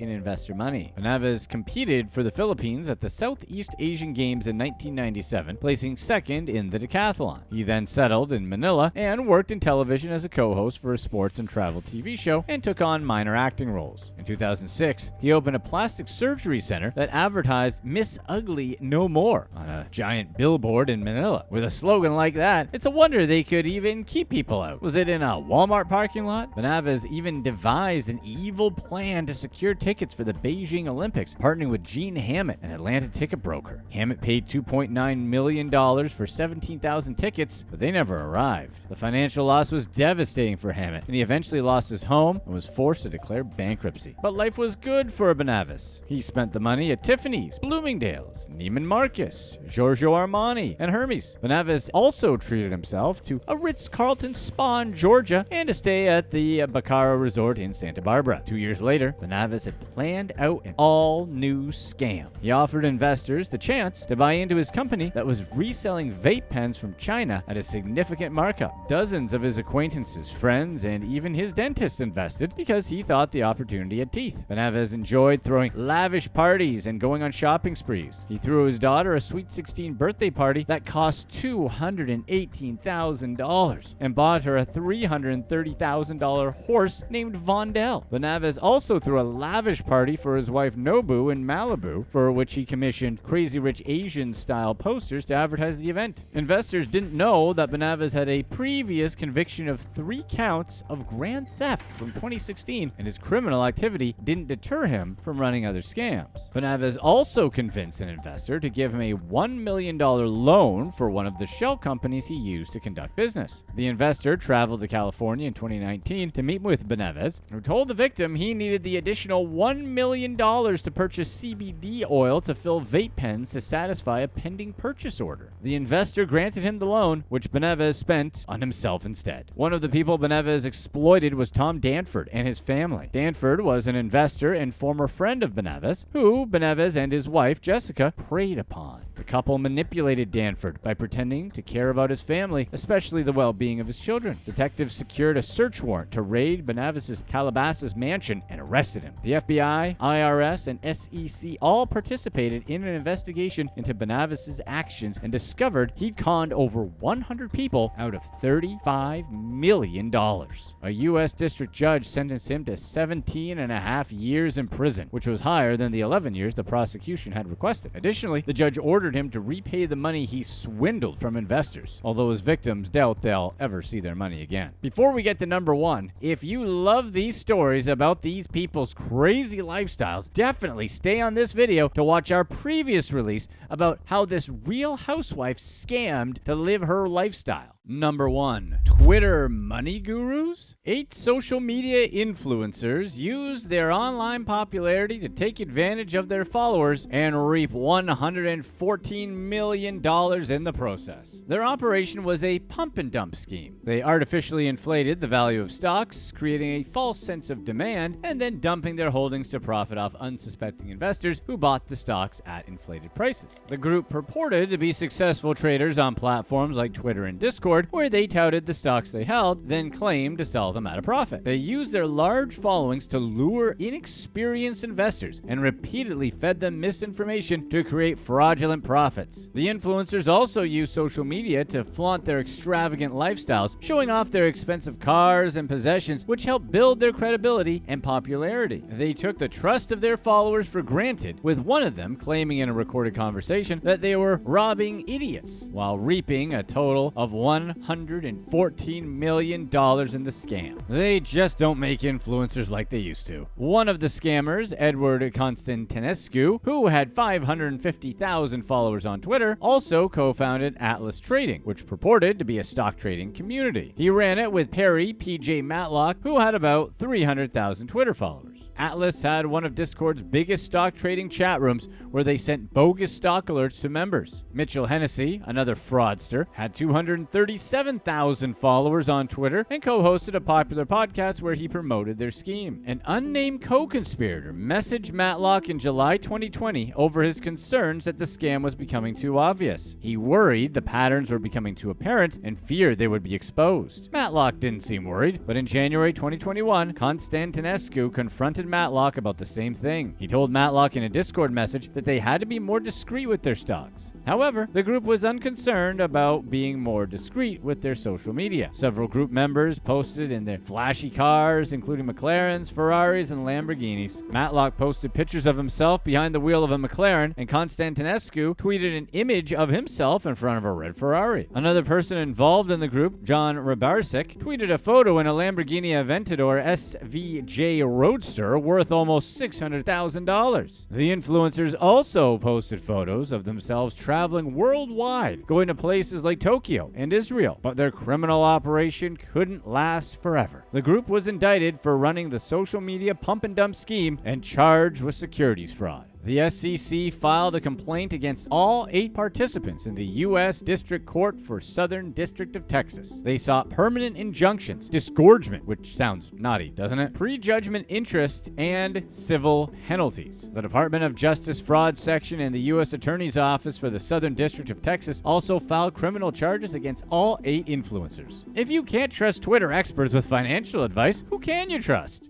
in investor money. Beneves competed for the Philippines at the Southeast Asian Games in 1997, placing second in the decathlon. He then settled in Manila and worked in television as a co-host for a sports and travel TV show and took on minor acting roles. In 2006, he opened a plastic surgery center that advertised Miss Ugly No More on a giant billboard in Manila. With a slogan like that, it's a wonder they could even keep people out. Was it in a Walmart parking lot? Beneves even devised an evil plan to secure tickets for the Beijing Olympics, partnering with Gene Hammett, an Atlanta ticket broker. Hammett paid $2.9 million for 17,000 tickets, but they never arrived. The financial loss was devastating for Hammett, and he eventually lost his home and was forced to declare bankruptcy. But life was good for Beneves. He spent the money at Tiffany's, Bloomingdale's, Neiman Marcus, Giorgio Armani, and Hermes. Beneves also treated himself to a Ritz-Carlton spa in Georgia and a stay at the Bacaro Resort in Santa Barbara. 2 years later, Beneves had planned out an all-new scam. He offered investors the chance to buy into his company that was reselling vape pens from China China at a significant markup. Dozens of his acquaintances, friends, and even his dentist invested because he thought the opportunity had teeth. Benevez enjoyed throwing lavish parties and going on shopping sprees. He threw his daughter a Sweet 16 birthday party that cost $218,000 and bought her a $330,000 horse named Vondel. Benevez also threw a lavish party for his wife Nobu in Malibu, for which he commissioned Crazy Rich Asian-style posters to advertise the event. Investors didn't know that Benevez had a previous conviction of 3 counts of grand theft from 2016, and his criminal activity didn't deter him from running other scams. Benevez also convinced an investor to give him a $1 million loan for one of the shell companies he used to conduct business. The investor traveled to California in 2019 to meet with Benevez, who told the victim he needed the additional $1 million to purchase CBD oil to fill vape pens to satisfy a pending purchase order. The investor granted him the loan, which Benevez spent on himself instead. One of the people Benevez exploited was Tom Danford and his family. Danford was an investor and former friend of Benevez, who Benevez and his wife, Jessica, preyed upon. The couple manipulated Danford by pretending to care about his family, especially the well-being of his children. Detectives secured a search warrant to raid Benevez's Calabasas mansion and arrested him. The FBI, IRS, and SEC all participated in an investigation into Benevez's actions and discovered he'd conned over 100 people out of $35 million. A U.S. district judge sentenced him to 17 and a half years in prison, which was higher than the 11 years the prosecution had requested. Additionally, the judge ordered him to repay the money he swindled from investors, although his victims doubt they'll ever see their money again. Before we get to number 1, if you love these stories about these people's crazy lifestyles, definitely stay on this video to watch our previous release about how this real housewife scammed to live her lifestyle. Number 1. Twitter money gurus? 8 social media influencers used their online popularity to take advantage of their followers and reap $114 million in the process. Their operation was a pump and dump scheme. They artificially inflated the value of stocks, creating a false sense of demand, and then dumping their holdings to profit off unsuspecting investors who bought the stocks at inflated prices. The group purported to be successful traders on platforms like Twitter and Discord, where they touted the stocks they held, then claimed to sell them at a profit. They used their large followings to lure inexperienced investors and repeatedly fed them misinformation to create fraudulent profits. The influencers also used social media to flaunt their extravagant lifestyles, showing off their expensive cars and possessions, which helped build their credibility and popularity. They took the trust of their followers for granted, with one of them claiming in a recorded conversation that they were robbing idiots while reaping a total of $114 million in the scam. They just don't make influencers like they used to. One of the scammers, Edwin Castro, who had 550,000 followers on Twitter, also co-founded Atlas Trading, which purported to be a stock trading community. He ran it with Perry P.J. Matlock, who had about 300,000 Twitter followers. Atlas had one of Discord's biggest stock trading chat rooms where they sent bogus stock alerts to members. Mitchell Hennessy, another fraudster, had 237,000 followers on Twitter and co-hosted a popular podcast where he promoted their scheme. An unnamed co-conspirator messaged Matlock in July 2020 over his concerns that the scam was becoming too obvious. He worried the patterns were becoming too apparent and feared they would be exposed. Matlock didn't seem worried, but in January 2021, Constantinescu confronted Matlock about the same thing. He told Matlock in a Discord message that they had to be more discreet with their stocks. However, the group was unconcerned about being more discreet with their social media. Several group members posted in their flashy cars, including McLarens, Ferraris, and Lamborghinis. Matlock posted pictures of himself behind the wheel of a McLaren, and Constantinescu tweeted an image of himself in front of a red Ferrari. Another person involved in the group, John Rybarczyk, tweeted a photo in a Lamborghini Aventador SVJ Roadster worth almost $600,000. The influencers also posted photos of themselves traveling worldwide, going to places like Tokyo and Israel, but their criminal operation couldn't last forever. The group was indicted for running the social media pump and dump scheme and charged with securities fraud. The SEC filed a complaint against all 8 participants in the U.S. District Court for Southern District of Texas. They sought permanent injunctions, disgorgement, which sounds naughty, doesn't it? Prejudgment interest, and civil penalties. The Department of Justice Fraud Section in the U.S. Attorney's Office for the Southern District of Texas also filed criminal charges against all 8 influencers. If you can't trust Twitter experts with financial advice, who can you trust?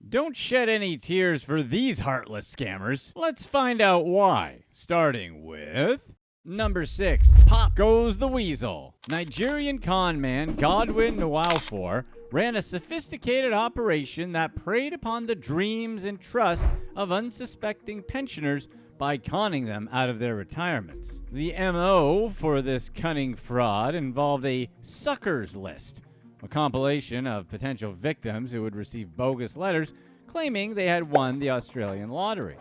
Don't shed any tears for these heartless scammers. Let's find out why. Starting with number 6. Pop goes the weasel. Nigerian con man Godwin Nwafor ran a sophisticated operation that preyed upon the dreams and trust of unsuspecting pensioners by conning them out of their retirements. The MO for this cunning fraud involved a suckers list, a compilation of potential victims who would receive bogus letters claiming they had won the Australian lottery.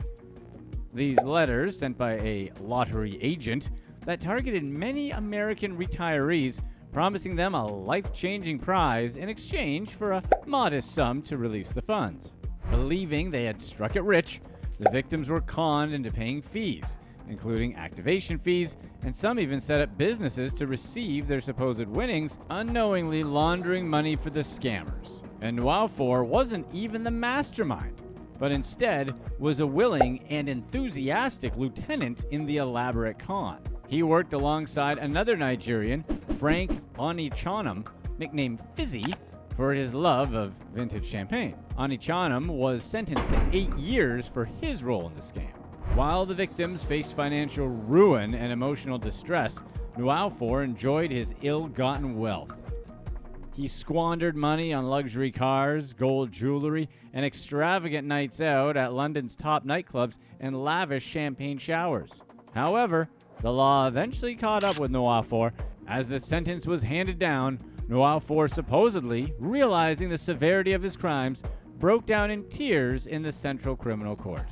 These letters, sent by a lottery agent, that targeted many American retirees, promising them a life-changing prize in exchange for a modest sum to release the funds. Believing they had struck it rich, the victims were conned into paying fees, including activation fees, and some even set up businesses to receive their supposed winnings, unknowingly laundering money for the scammers. And Nwafor wasn't even the mastermind, but instead was a willing and enthusiastic lieutenant in the elaborate con. He worked alongside another Nigerian, Frank Onichanam, nicknamed Fizzy, for his love of vintage champagne. Onichanam was sentenced to 8 years for his role in the scam. While the victims faced financial ruin and emotional distress, Nwafor enjoyed his ill-gotten wealth. He squandered money on luxury cars, gold jewelry, and extravagant nights out at London's top nightclubs and lavish champagne showers. However, the law eventually caught up with Nwafor. As the sentence was handed down, Nwafor, supposedly realizing the severity of his crimes, broke down in tears in the Central Criminal Court.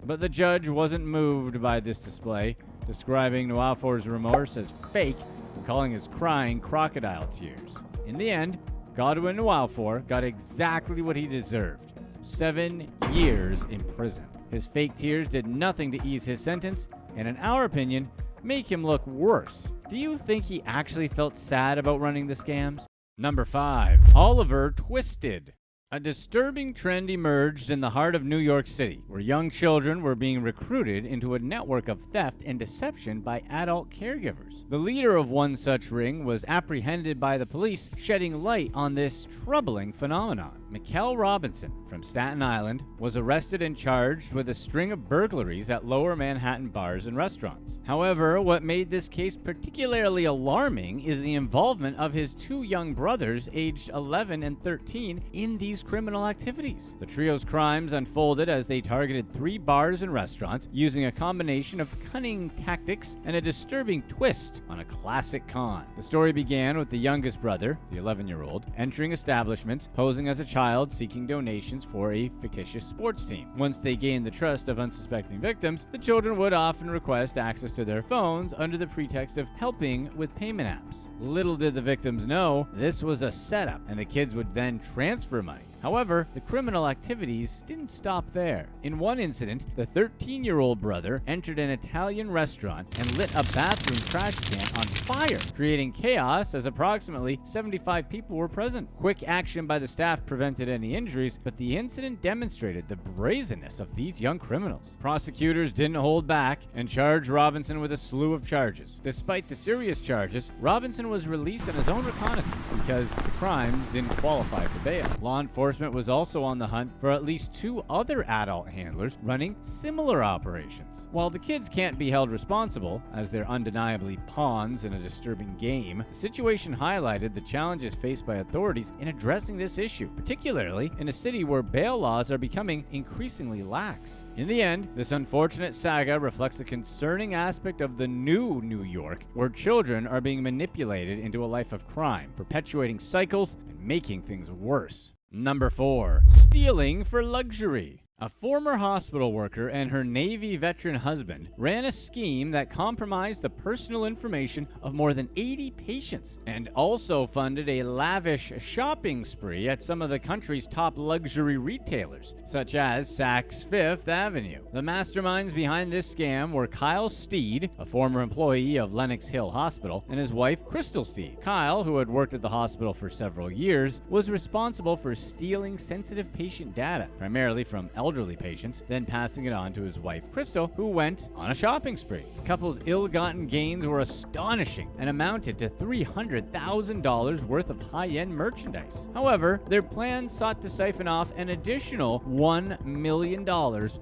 But the judge wasn't moved by this display, describing Nwafor's remorse as fake and calling his crying crocodile tears. In the end, Godwin Nwafor got exactly what he deserved: 7 years in prison. His fake tears did nothing to ease his sentence, and in our opinion, make him look worse. Do you think he actually felt sad about running the scams? Number 5. Oliver Twisted. A disturbing trend emerged in the heart of New York City, where young children were being recruited into a network of theft and deception by adult caregivers. The leader of one such ring was apprehended by the police, shedding light on this troubling phenomenon. Mikkel Robinson from Staten Island was arrested and charged with a string of burglaries at Lower Manhattan bars and restaurants. However, what made this case particularly alarming is the involvement of his 2 young brothers, aged 11 and 13, in these criminal activities. The trio's crimes unfolded as they targeted 3 bars and restaurants, using a combination of cunning tactics and a disturbing twist on a classic con. The story began with the youngest brother, the 11-year-old, entering establishments, posing as a child seeking donations for a fictitious sports team. Once they gained the trust of unsuspecting victims, the children would often request access to their phones under the pretext of helping with payment apps. Little did the victims know this was a setup, and the kids would then transfer money. However, the criminal activities didn't stop there. In one incident, the 13-year-old brother entered an Italian restaurant and lit a bathroom trash can on fire, creating chaos as approximately 75 people were present. Quick action by the staff prevented any injuries, but the incident demonstrated the brazenness of these young criminals. Prosecutors didn't hold back and charged Robinson with a slew of charges. Despite the serious charges, Robinson was released on his own recognizance because the crimes didn't qualify for bail. Law enforcement was also on the hunt for at least 2 other adult handlers running similar operations. While the kids can't be held responsible, as they're undeniably pawns in a disturbing game, the situation highlighted the challenges faced by authorities in addressing this issue, particularly in a city where bail laws are becoming increasingly lax. In the end, this unfortunate saga reflects a concerning aspect of the new New York, where children are being manipulated into a life of crime, perpetuating cycles and making things worse. Number 4. Stealing for luxury. A former hospital worker and her Navy veteran husband ran a scheme that compromised the personal information of more than 80 patients and also funded a lavish shopping spree at some of the country's top luxury retailers, such as Saks Fifth Avenue. The masterminds behind this scam were Kyle Steed, a former employee of Lenox Hill Hospital, and his wife, Crystal Steed. Kyle, who had worked at the hospital for several years, was responsible for stealing sensitive patient data, primarily from elderly patients, then passing it on to his wife, Crystal, who went on a shopping spree. The couple's ill-gotten gains were astonishing and amounted to $300,000 worth of high-end merchandise. However, their plan sought to siphon off an additional $1 million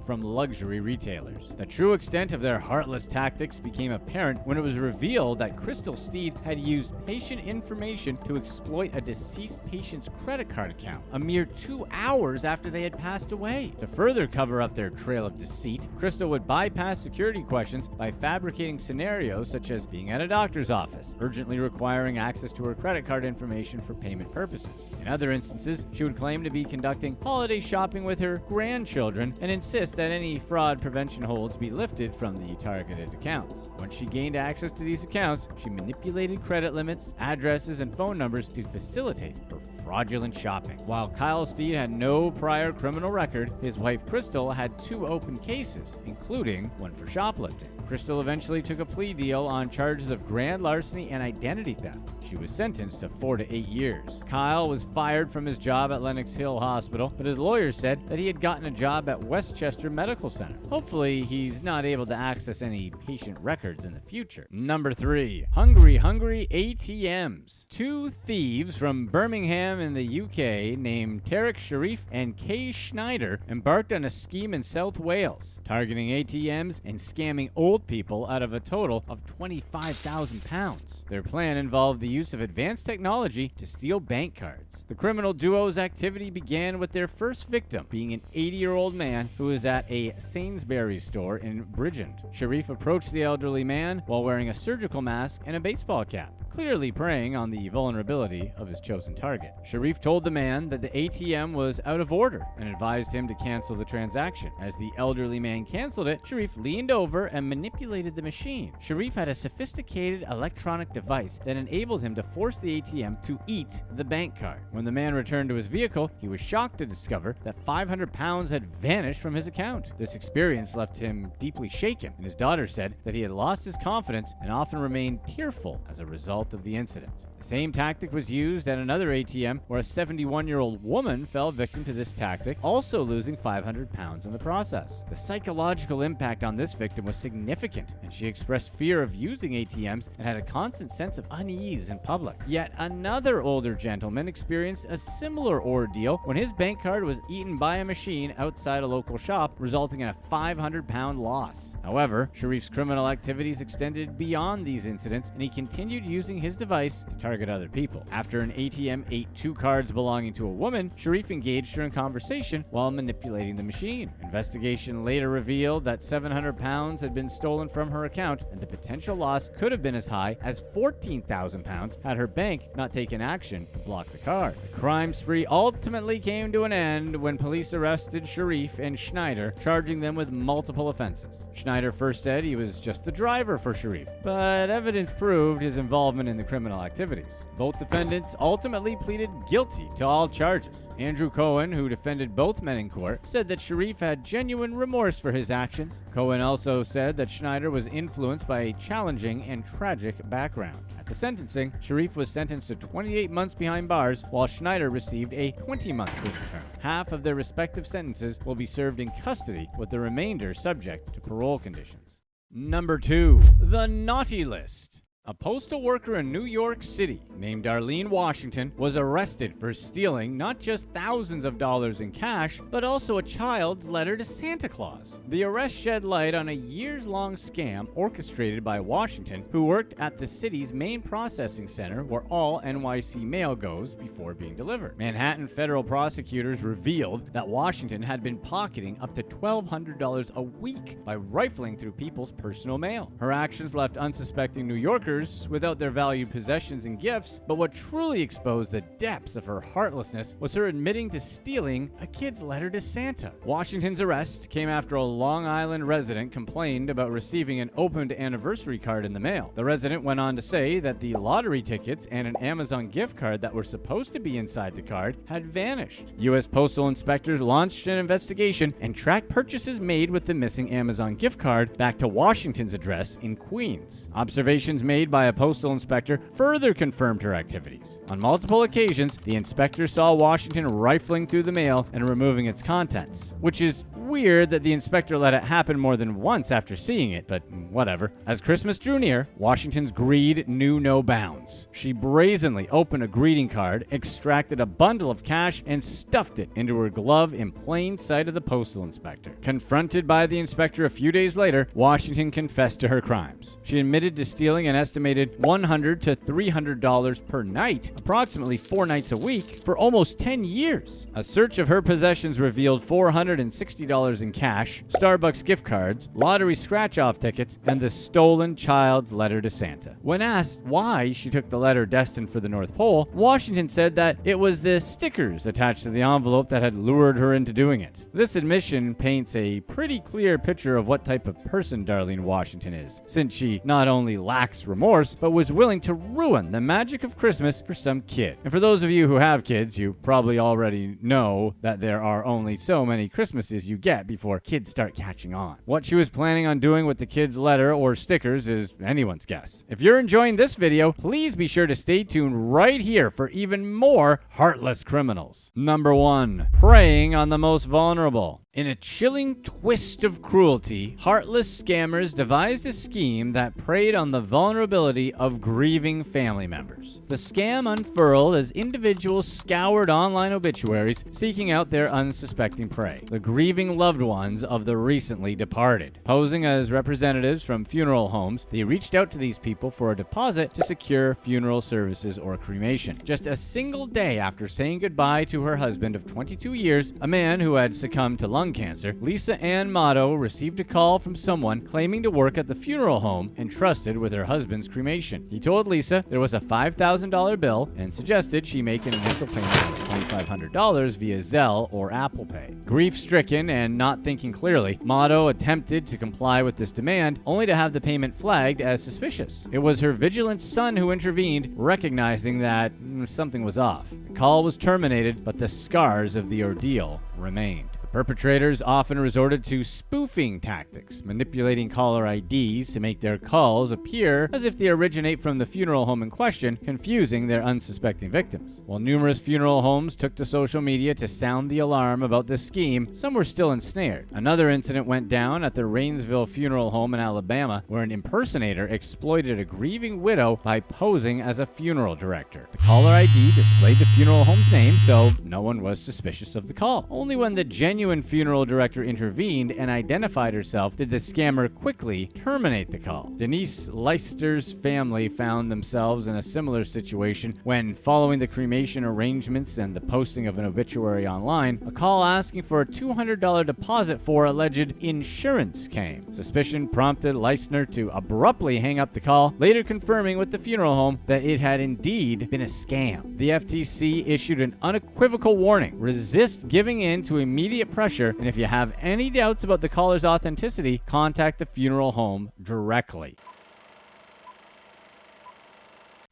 from luxury retailers. The true extent of their heartless tactics became apparent when it was revealed that Crystal Steed had used patient information to exploit a deceased patient's credit card account a mere 2 hours after they had passed away. To further cover up their trail of deceit, Crystal would bypass security questions by fabricating scenarios such as being at a doctor's office, urgently requiring access to her credit card information for payment purposes. In other instances, she would claim to be conducting holiday shopping with her grandchildren and insist that any fraud prevention holds be lifted from the targeted accounts. Once she gained access to these accounts, she manipulated credit limits, addresses, and phone numbers to facilitate her fraudulent shopping. While Kyle Steed had no prior criminal record, his wife Crystal had 2 open cases, including one for shoplifting. Crystal eventually took a plea deal on charges of grand larceny and identity theft. She was sentenced to 4 to 8 years. Kyle was fired from his job at Lenox Hill Hospital, but his lawyers said that he had gotten a job at Westchester Medical Center. Hopefully, he's not able to access any patient records in the future. Number 3. Hungry ATMs. 2 thieves from Birmingham in the UK named Tarek Sharif and Kay Schneider embarked on a scheme in South Wales, targeting ATMs and scamming old people out of a total of £25,000. Their plan involved the use of advanced technology to steal bank cards. The criminal duo's activity began with their first victim being an 80-year-old man who was at a Sainsbury's store in Bridgend. Sharif approached the elderly man while wearing a surgical mask and a baseball cap, clearly preying on the vulnerability of his chosen target. Sharif told the man that the ATM was out of order and advised him to cancel the transaction. As the elderly man canceled it, Sharif leaned over and manipulated the machine. Sharif had a sophisticated electronic device that enabled him to force the ATM to eat the bank card. When the man returned to his vehicle, he was shocked to discover that £500 had vanished from his account. This experience left him deeply shaken, and his daughter said that he had lost his confidence and often remained tearful as a result of the incident. The same tactic was used at another ATM where a 71-year-old woman fell victim to this tactic, also losing £500 in the process. The psychological impact on this victim was significant, and she expressed fear of using ATMs and had a constant sense of unease in public. Yet another older gentleman experienced a similar ordeal when his bank card was eaten by a machine outside a local shop, resulting in a £500 loss. However, Sharif's criminal activities extended beyond these incidents, and he continued using his device to target other people. After an ATM ate 2 cards belonging to a woman, Sharif engaged her in conversation while manipulating the machine. Investigation later revealed that £700 had been stolen from her account, and the potential loss could have been as high as £14,000 had her bank not taken action to block the card. The crime spree ultimately came to an end when police arrested Sharif and Schneider, charging them with multiple offenses. Schneider first said he was just the driver for Sharif, but evidence proved his involvement in the criminal activities. Both defendants ultimately pleaded guilty to all charges. Andrew Cohen, who defended both men in court, said that Sharif had genuine remorse for his actions. Cohen also said that Schneider was influenced by a challenging and tragic background. At the sentencing, Sharif was sentenced to 28 months behind bars, while Schneider received a 20-month prison term. Half of their respective sentences will be served in custody, with the remainder subject to parole conditions. Number 2. The Naughty List. A postal worker in New York City named Arlene Washington was arrested for stealing not just thousands of dollars in cash, but also a child's letter to Santa Claus. The arrest shed light on a years-long scam orchestrated by Washington, who worked at the city's main processing center where all NYC mail goes before being delivered. Manhattan federal prosecutors revealed that Washington had been pocketing up to $1,200 a week by rifling through people's personal mail. Her actions left unsuspecting New Yorkers stickers without their valued possessions and gifts, but what truly exposed the depths of her heartlessness was her admitting to stealing a kid's letter to Santa. Washington's arrest came after a Long Island resident complained about receiving an opened anniversary card in the mail. The resident went on to say that the lottery tickets and an Amazon gift card that were supposed to be inside the card had vanished. U.S. Postal inspectors launched an investigation and tracked purchases made with the missing Amazon gift card back to Washington's address in Queens. Observations made by a postal inspector further confirmed her activities. On multiple occasions, the inspector saw Washington rifling through the mail and removing its contents, which is weird that the inspector let it happen more than once after seeing it, but whatever. As Christmas drew near, Washington's greed knew no bounds. She brazenly opened a greeting card, extracted a bundle of cash, and stuffed it into her glove in plain sight of the postal inspector. Confronted by the inspector a few days later, Washington confessed to her crimes. She admitted to stealing an estimated $100 to $300 per night, approximately 4 nights a week, for almost 10 years. A search of her possessions revealed $460 in cash, Starbucks gift cards, lottery scratch-off tickets, and the stolen child's letter to Santa. When asked why she took the letter destined for the North Pole, Washington said that it was the stickers attached to the envelope that had lured her into doing it. This admission paints a pretty clear picture of what type of person Darlene Washington is, since she not only lacks remorse, but was willing to ruin the magic of Christmas for some kid. And for those of you who have kids, you probably already know that there are only so many Christmases you get before kids start catching on. What she was planning on doing with the kid's letter or stickers is anyone's guess. If you're enjoying this video, please be sure to stay tuned right here for even more heartless criminals. Number 1. Preying on the most vulnerable. In a chilling twist of cruelty, heartless scammers devised a scheme that preyed on the vulnerability of grieving family members. The scam unfurled as individuals scoured online obituaries seeking out their unsuspecting prey, the grieving loved ones of the recently departed. Posing as representatives from funeral homes, they reached out to these people for a deposit to secure funeral services or cremation. Just a single day after saying goodbye to her husband of 22 years, a man who had succumbed to lung cancer, Lisa Ann Motto received a call from someone claiming to work at the funeral home entrusted with her husband's cremation. He told Lisa there was a $5,000 bill and suggested she make an initial payment of $2,500 via Zelle or Apple Pay. Grief-stricken and not thinking clearly, Motto attempted to comply with this demand, only to have the payment flagged as suspicious. It was her vigilant son who intervened, recognizing that something was off. The call was terminated, but the scars of the ordeal remained. Perpetrators often resorted to spoofing tactics, manipulating caller IDs to make their calls appear as if they originate from the funeral home in question, confusing their unsuspecting victims. While numerous funeral homes took to social media to sound the alarm about this scheme, some were still ensnared. Another incident went down at the Rainsville Funeral Home in Alabama, where an impersonator exploited a grieving widow by posing as a funeral director. The caller ID displayed the funeral home's name, so no one was suspicious of the call. Only when the genuine funeral director intervened and identified herself did the scammer quickly terminate the call. Denise Leicester's family found themselves in a similar situation when, following the cremation arrangements and the posting of an obituary online, a call asking for a $200 deposit for alleged insurance came. Suspicion prompted Leicester to abruptly hang up the call, later confirming with the funeral home that it had indeed been a scam. The FTC issued an unequivocal warning: resist giving in to immediate pressure, and if you have any doubts about the caller's authenticity, contact the funeral home directly.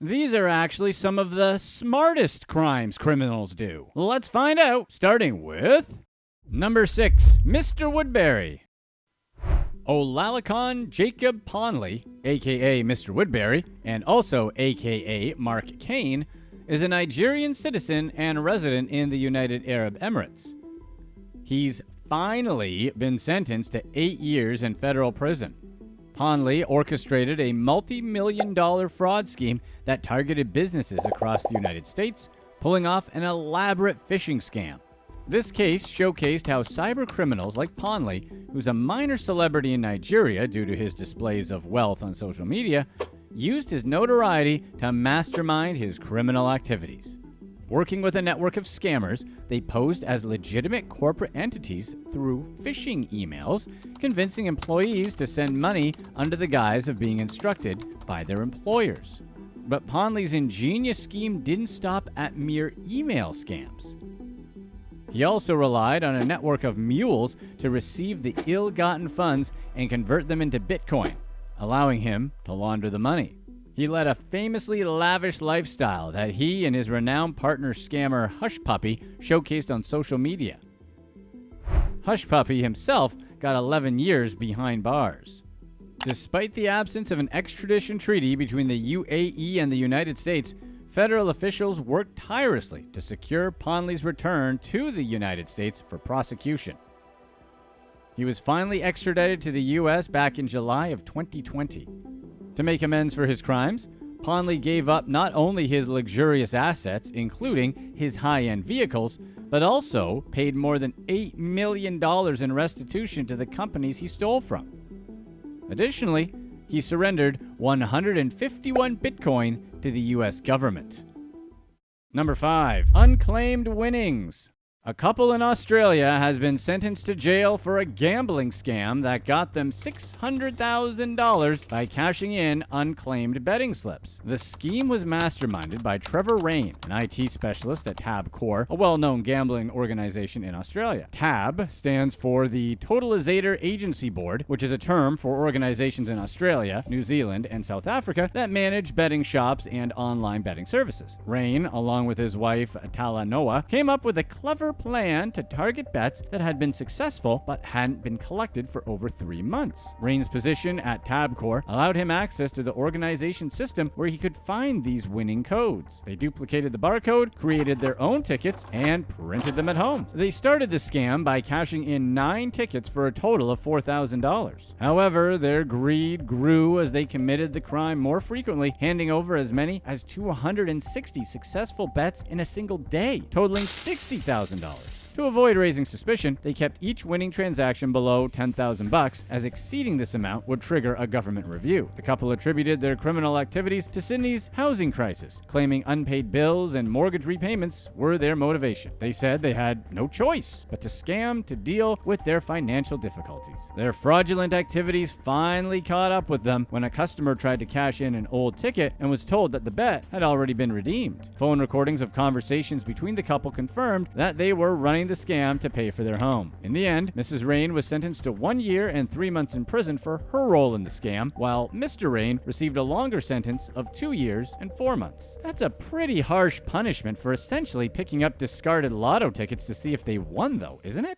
These are actually some of the smartest crimes criminals do. Let's find out, starting with number 6, Mr. Woodbury. Olalekan Jacob Ponley, aka Mr. Woodbury, and also aka Mark Kane, is a Nigerian citizen and resident in the United Arab Emirates. He's finally been sentenced to 8 years in federal prison. Ponley orchestrated a multi-million-dollar fraud scheme that targeted businesses across the United States, pulling off an elaborate phishing scam. This case showcased how cybercriminals like Ponley, who's a minor celebrity in Nigeria due to his displays of wealth on social media, used his notoriety to mastermind his criminal activities. Working with a network of scammers, they posed as legitimate corporate entities through phishing emails, convincing employees to send money under the guise of being instructed by their employers. But Ponley's ingenious scheme didn't stop at mere email scams. He also relied on a network of mules to receive the ill-gotten funds and convert them into Bitcoin, allowing him to launder the money. He led a famously lavish lifestyle that he and his renowned partner scammer Hushpuppi showcased on social media. Hushpuppi himself got 11 years behind bars. Despite the absence of an extradition treaty between the UAE and the United States, federal officials worked tirelessly to secure Ponley's return to the United States for prosecution. He was finally extradited to the U.S. back in July of 2020. To make amends for his crimes, Ponley gave up not only his luxurious assets, including his high-end vehicles, but also paid more than $8 million in restitution to the companies he stole from. Additionally, he surrendered 151 Bitcoin to the U.S. government. Number 5. Unclaimed winnings. A couple in Australia has been sentenced to jail for a gambling scam that got them $600,000 by cashing in unclaimed betting slips. The scheme was masterminded by Trevor Rain, an IT specialist at Tab Corp, a well-known gambling organization in Australia. Tab stands for the Totalisator Agency Board, which is a term for organizations in Australia, New Zealand, and South Africa that manage betting shops and online betting services. Rain, along with his wife Talanoa, came up with a clever plan to target bets that had been successful but hadn't been collected for over 3 months. Rain's position at Tabcorp allowed him access to the organization's system where he could find these winning codes. They duplicated the barcode, created their own tickets, and printed them at home. They started the scam by cashing in 9 tickets for a total of $4,000. However, their greed grew as they committed the crime more frequently, handing over as many as 260 successful bets in a single day, totaling $60,000. To avoid raising suspicion, they kept each winning transaction below $10,000, as exceeding this amount would trigger a government review. The couple attributed their criminal activities to Sydney's housing crisis, claiming unpaid bills and mortgage repayments were their motivation. They said they had no choice but to scam to deal with their financial difficulties. Their fraudulent activities finally caught up with them when a customer tried to cash in an old ticket and was told that the bet had already been redeemed. Phone recordings of conversations between the couple confirmed that they were running the scam to pay for their home. In the end, Mrs. Rain was sentenced to 1 year and 3 months in prison for her role in the scam, while Mr. Rain received a longer sentence of 2 years and 4 months. That's a pretty harsh punishment for essentially picking up discarded lotto tickets to see if they won, though, isn't it?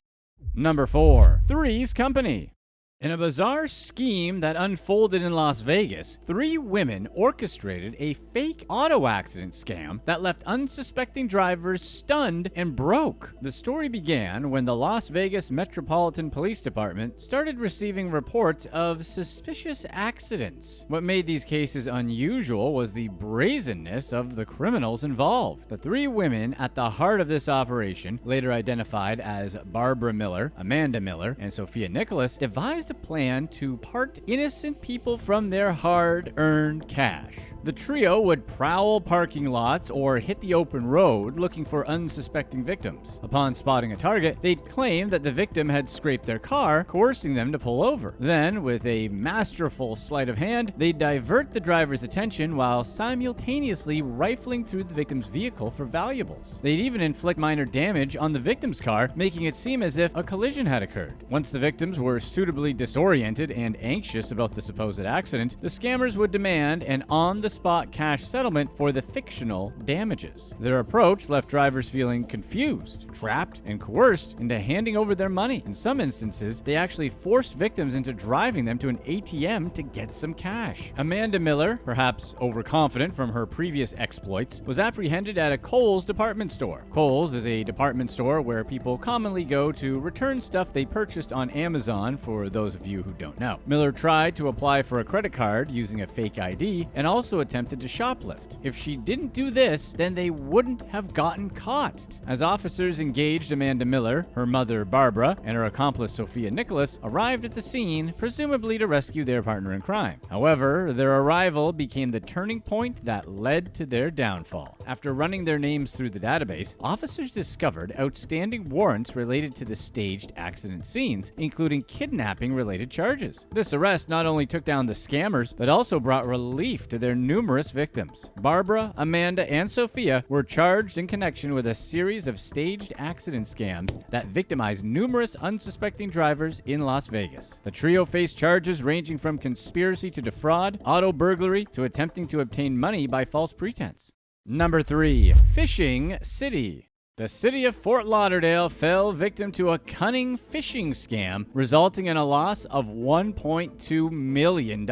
Number 4. Three's Company. In a bizarre scheme that unfolded in Las Vegas, 3 women orchestrated a fake auto accident scam that left unsuspecting drivers stunned and broke. The story began when the Las Vegas Metropolitan Police Department started receiving reports of suspicious accidents. What made these cases unusual was the brazenness of the criminals involved. The 3 women at the heart of this operation, later identified as Barbara Miller, Amanda Miller, and Sophia Nicholas, devised a plan to part innocent people from their hard-earned cash. The trio would prowl parking lots or hit the open road looking for unsuspecting victims. Upon spotting a target, they'd claim that the victim had scraped their car, coercing them to pull over. Then, with a masterful sleight of hand, they'd divert the driver's attention while simultaneously rifling through the victim's vehicle for valuables. They'd even inflict minor damage on the victim's car, making it seem as if a collision had occurred. Once the victims were suitably disoriented and anxious about the supposed accident, the scammers would demand an on-the-spot cash settlement for the fictional damages. Their approach left drivers feeling confused, trapped, and coerced into handing over their money. In some instances, they actually forced victims into driving them to an ATM to get some cash. Amanda Miller, perhaps overconfident from her previous exploits, was apprehended at a Kohl's department store. Kohl's is a department store where people commonly go to return stuff they purchased on Amazon for those those of you who don't know. Miller tried to apply for a credit card using a fake ID and also attempted to shoplift. If she didn't do this, then they wouldn't have gotten caught. As officers engaged Amanda Miller, her mother Barbara, and her accomplice Sophia Nicholas arrived at the scene, presumably to rescue their partner in crime. However, their arrival became the turning point that led to their downfall. After running their names through the database, officers discovered outstanding warrants related to the staged accident scenes, including kidnapping-related charges. This arrest not only took down the scammers, but also brought relief to their numerous victims. Barbara, Amanda, and Sophia were charged in connection with a series of staged accident scams that victimized numerous unsuspecting drivers in Las Vegas. The trio faced charges ranging from conspiracy to defraud, auto burglary, to attempting to obtain money by false pretense. Number 3. Fishing City. The city of Fort Lauderdale fell victim to a cunning phishing scam, resulting in a loss of $1.2 million.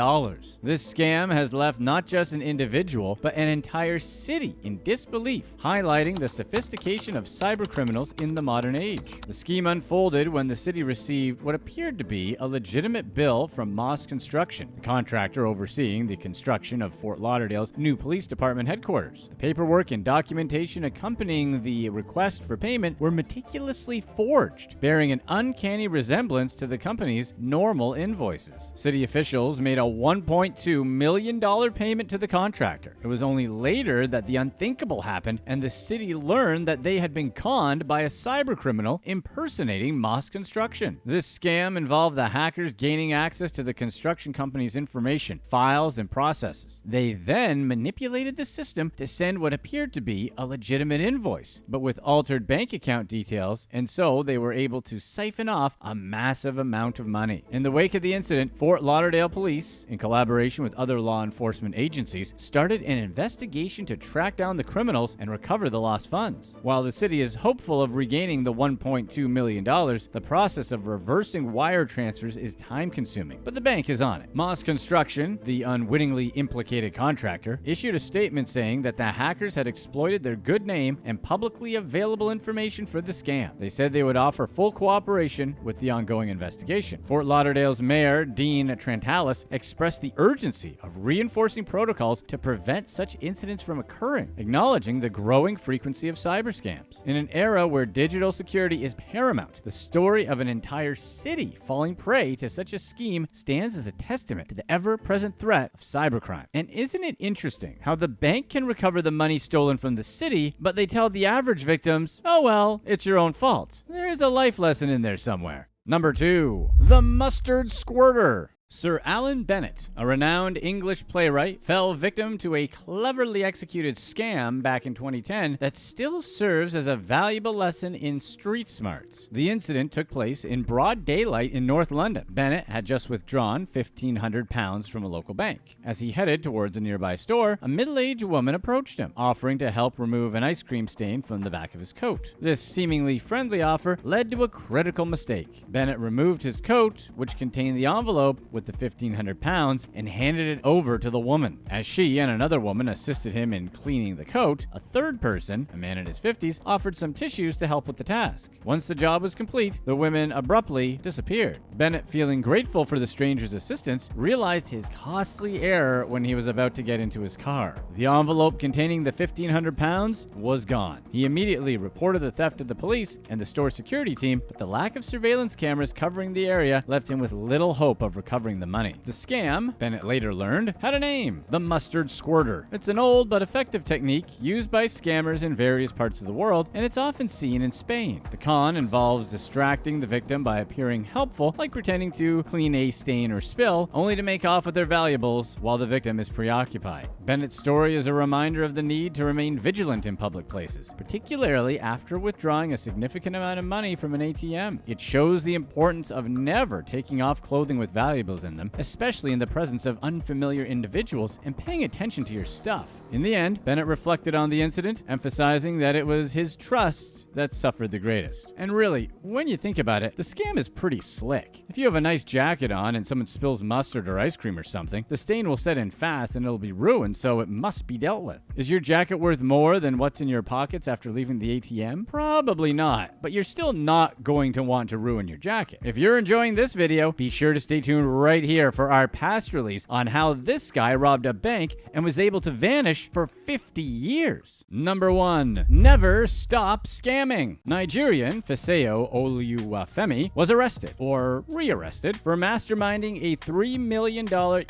This scam has left not just an individual, but an entire city in disbelief, highlighting the sophistication of cybercriminals in the modern age. The scheme unfolded when the city received what appeared to be a legitimate bill from Moss Construction, the contractor overseeing the construction of Fort Lauderdale's new police department headquarters. The paperwork and documentation accompanying the request for payment were meticulously forged, bearing an uncanny resemblance to the company's normal invoices. City officials made a $1.2 million payment to the contractor. It was only later that the unthinkable happened, and the city learned that they had been conned by a cybercriminal impersonating Moss Construction. This scam involved the hackers gaining access to the construction company's information, files, and processes. They then manipulated the system to send what appeared to be a legitimate invoice, but with altered bank account details, and so they were able to siphon off a massive amount of money. In the wake of the incident, Fort Lauderdale police, in collaboration with other law enforcement agencies, started an investigation to track down the criminals and recover the lost funds. While the city is hopeful of regaining the $1.2 million, the process of reversing wire transfers is time-consuming, but the bank is on it. Moss Construction, the unwittingly implicated contractor, issued a statement saying that the hackers had exploited their good name and publicly available information for the scam. They said they would offer full cooperation with the ongoing investigation. Fort Lauderdale's mayor, Dean Trantalis, expressed the urgency of reinforcing protocols to prevent such incidents from occurring, acknowledging the growing frequency of cyber scams. In an era where digital security is paramount, the story of an entire city falling prey to such a scheme stands as a testament to the ever-present threat of cybercrime. And isn't it interesting how the bank can recover the money stolen from the city, but they tell the average victims, oh well, it's your own fault. There's a life lesson in there somewhere. Number 2. The Mustard Squirter. Sir Alan Bennett, a renowned English playwright, fell victim to a cleverly executed scam back in 2010 that still serves as a valuable lesson in street smarts. The incident took place in broad daylight in North London. Bennett had just withdrawn £1,500 from a local bank. As he headed towards a nearby store, a middle-aged woman approached him, offering to help remove an ice cream stain from the back of his coat. This seemingly friendly offer led to a critical mistake. Bennett removed his coat, which contained the envelope with the £1,500, and handed it over to the woman. As she and another woman assisted him in cleaning the coat, a third person, a man in his 50s, offered some tissues to help with the task. Once the job was complete, the women abruptly disappeared. Bennett, feeling grateful for the stranger's assistance, realized his costly error when he was about to get into his car. The envelope containing the £1,500 was gone. He immediately reported the theft to the police and the store security team, but the lack of surveillance cameras covering the area left him with little hope of recovering the money. The scam, Bennett later learned, had a name: the Mustard Squirter. It's an old but effective technique used by scammers in various parts of the world, and it's often seen in Spain. The con involves distracting the victim by appearing helpful, like pretending to clean a stain or spill, only to make off with their valuables while the victim is preoccupied. Bennett's story is a reminder of the need to remain vigilant in public places, particularly after withdrawing a significant amount of money from an ATM. It shows the importance of never taking off clothing with valuables skills in them, especially in the presence of unfamiliar individuals and paying attention to your stuff. In the end, Bennett reflected on the incident, emphasizing that it was his trust that suffered the greatest. And really, when you think about it, the scam is pretty slick. If you have a nice jacket on and someone spills mustard or ice cream or something, the stain will set in fast and it'll be ruined, so it must be dealt with. Is your jacket worth more than what's in your pockets after leaving the ATM? Probably not, but you're still not going to want to ruin your jacket. If you're enjoying this video, be sure to stay tuned right here for our past release on how this guy robbed a bank and was able to vanish for 50 years. Number 1. Never stop scamming. Nigerian Feseo Oluwafemi was arrested, or rearrested, for masterminding a $3 million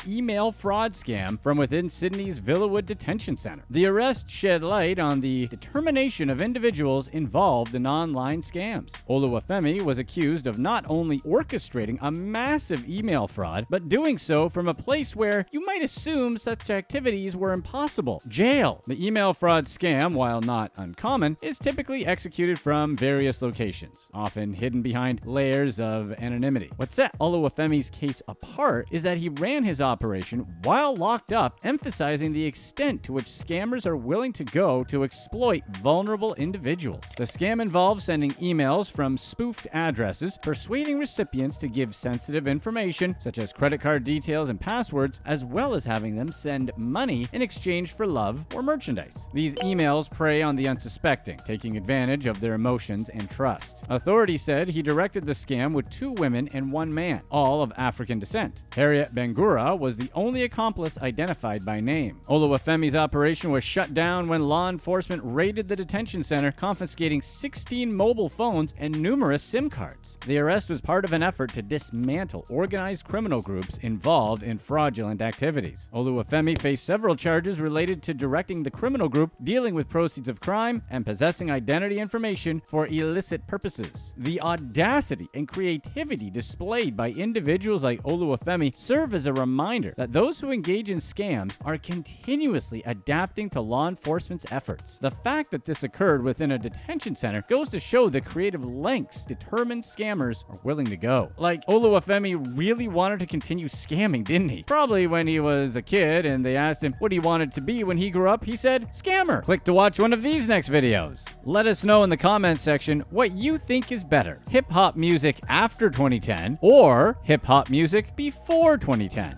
email fraud scam from within Sydney's Villawood Detention Center. The arrest shed light on the determination of individuals involved in online scams. Oluwafemi was accused of not only orchestrating a massive email fraud, but doing so from a place where you might assume such activities were impossible: jail. The email fraud scam, while not uncommon, is typically executed from various locations, often hidden behind layers of anonymity. What set Oluwafemi's case apart is that he ran his operation while locked up, emphasizing the extent to which scammers are willing to go to exploit vulnerable individuals. The scam involves sending emails from spoofed addresses, persuading recipients to give sensitive information such as credit card details and passwords, as well as having them send money in exchange for love or merchandise. These emails prey on the unsuspecting, taking advantage of their emotions and trust. Authorities said he directed the scam with 2 women and 1 man, all of African descent. Harriet Bangura was the only accomplice identified by name. Oluwafemi's operation was shut down when law enforcement raided the detention center, confiscating 16 mobile phones and numerous SIM cards. The arrest was part of an effort to dismantle organized criminal groups involved in fraudulent activities. Oluwafemi faced several charges related to directing the criminal group, dealing with proceeds of crime, and possessing identity information for illicit purposes. The audacity and creativity displayed by individuals like Oluwafemi serve as a reminder that those who engage in scams are continuously adapting to law enforcement's efforts. The fact that this occurred within a detention center goes to show the creative lengths determined scammers are willing to go. Like, Oluwafemi really wanted to continue scamming, didn't he? Probably when he was a kid and they asked him what he wanted to be when he grew up, he said, scammer. Click to watch one of these next videos. Let us know in the comments section what you think is better: hip-hop music after 2010 or hip-hop music before 2010.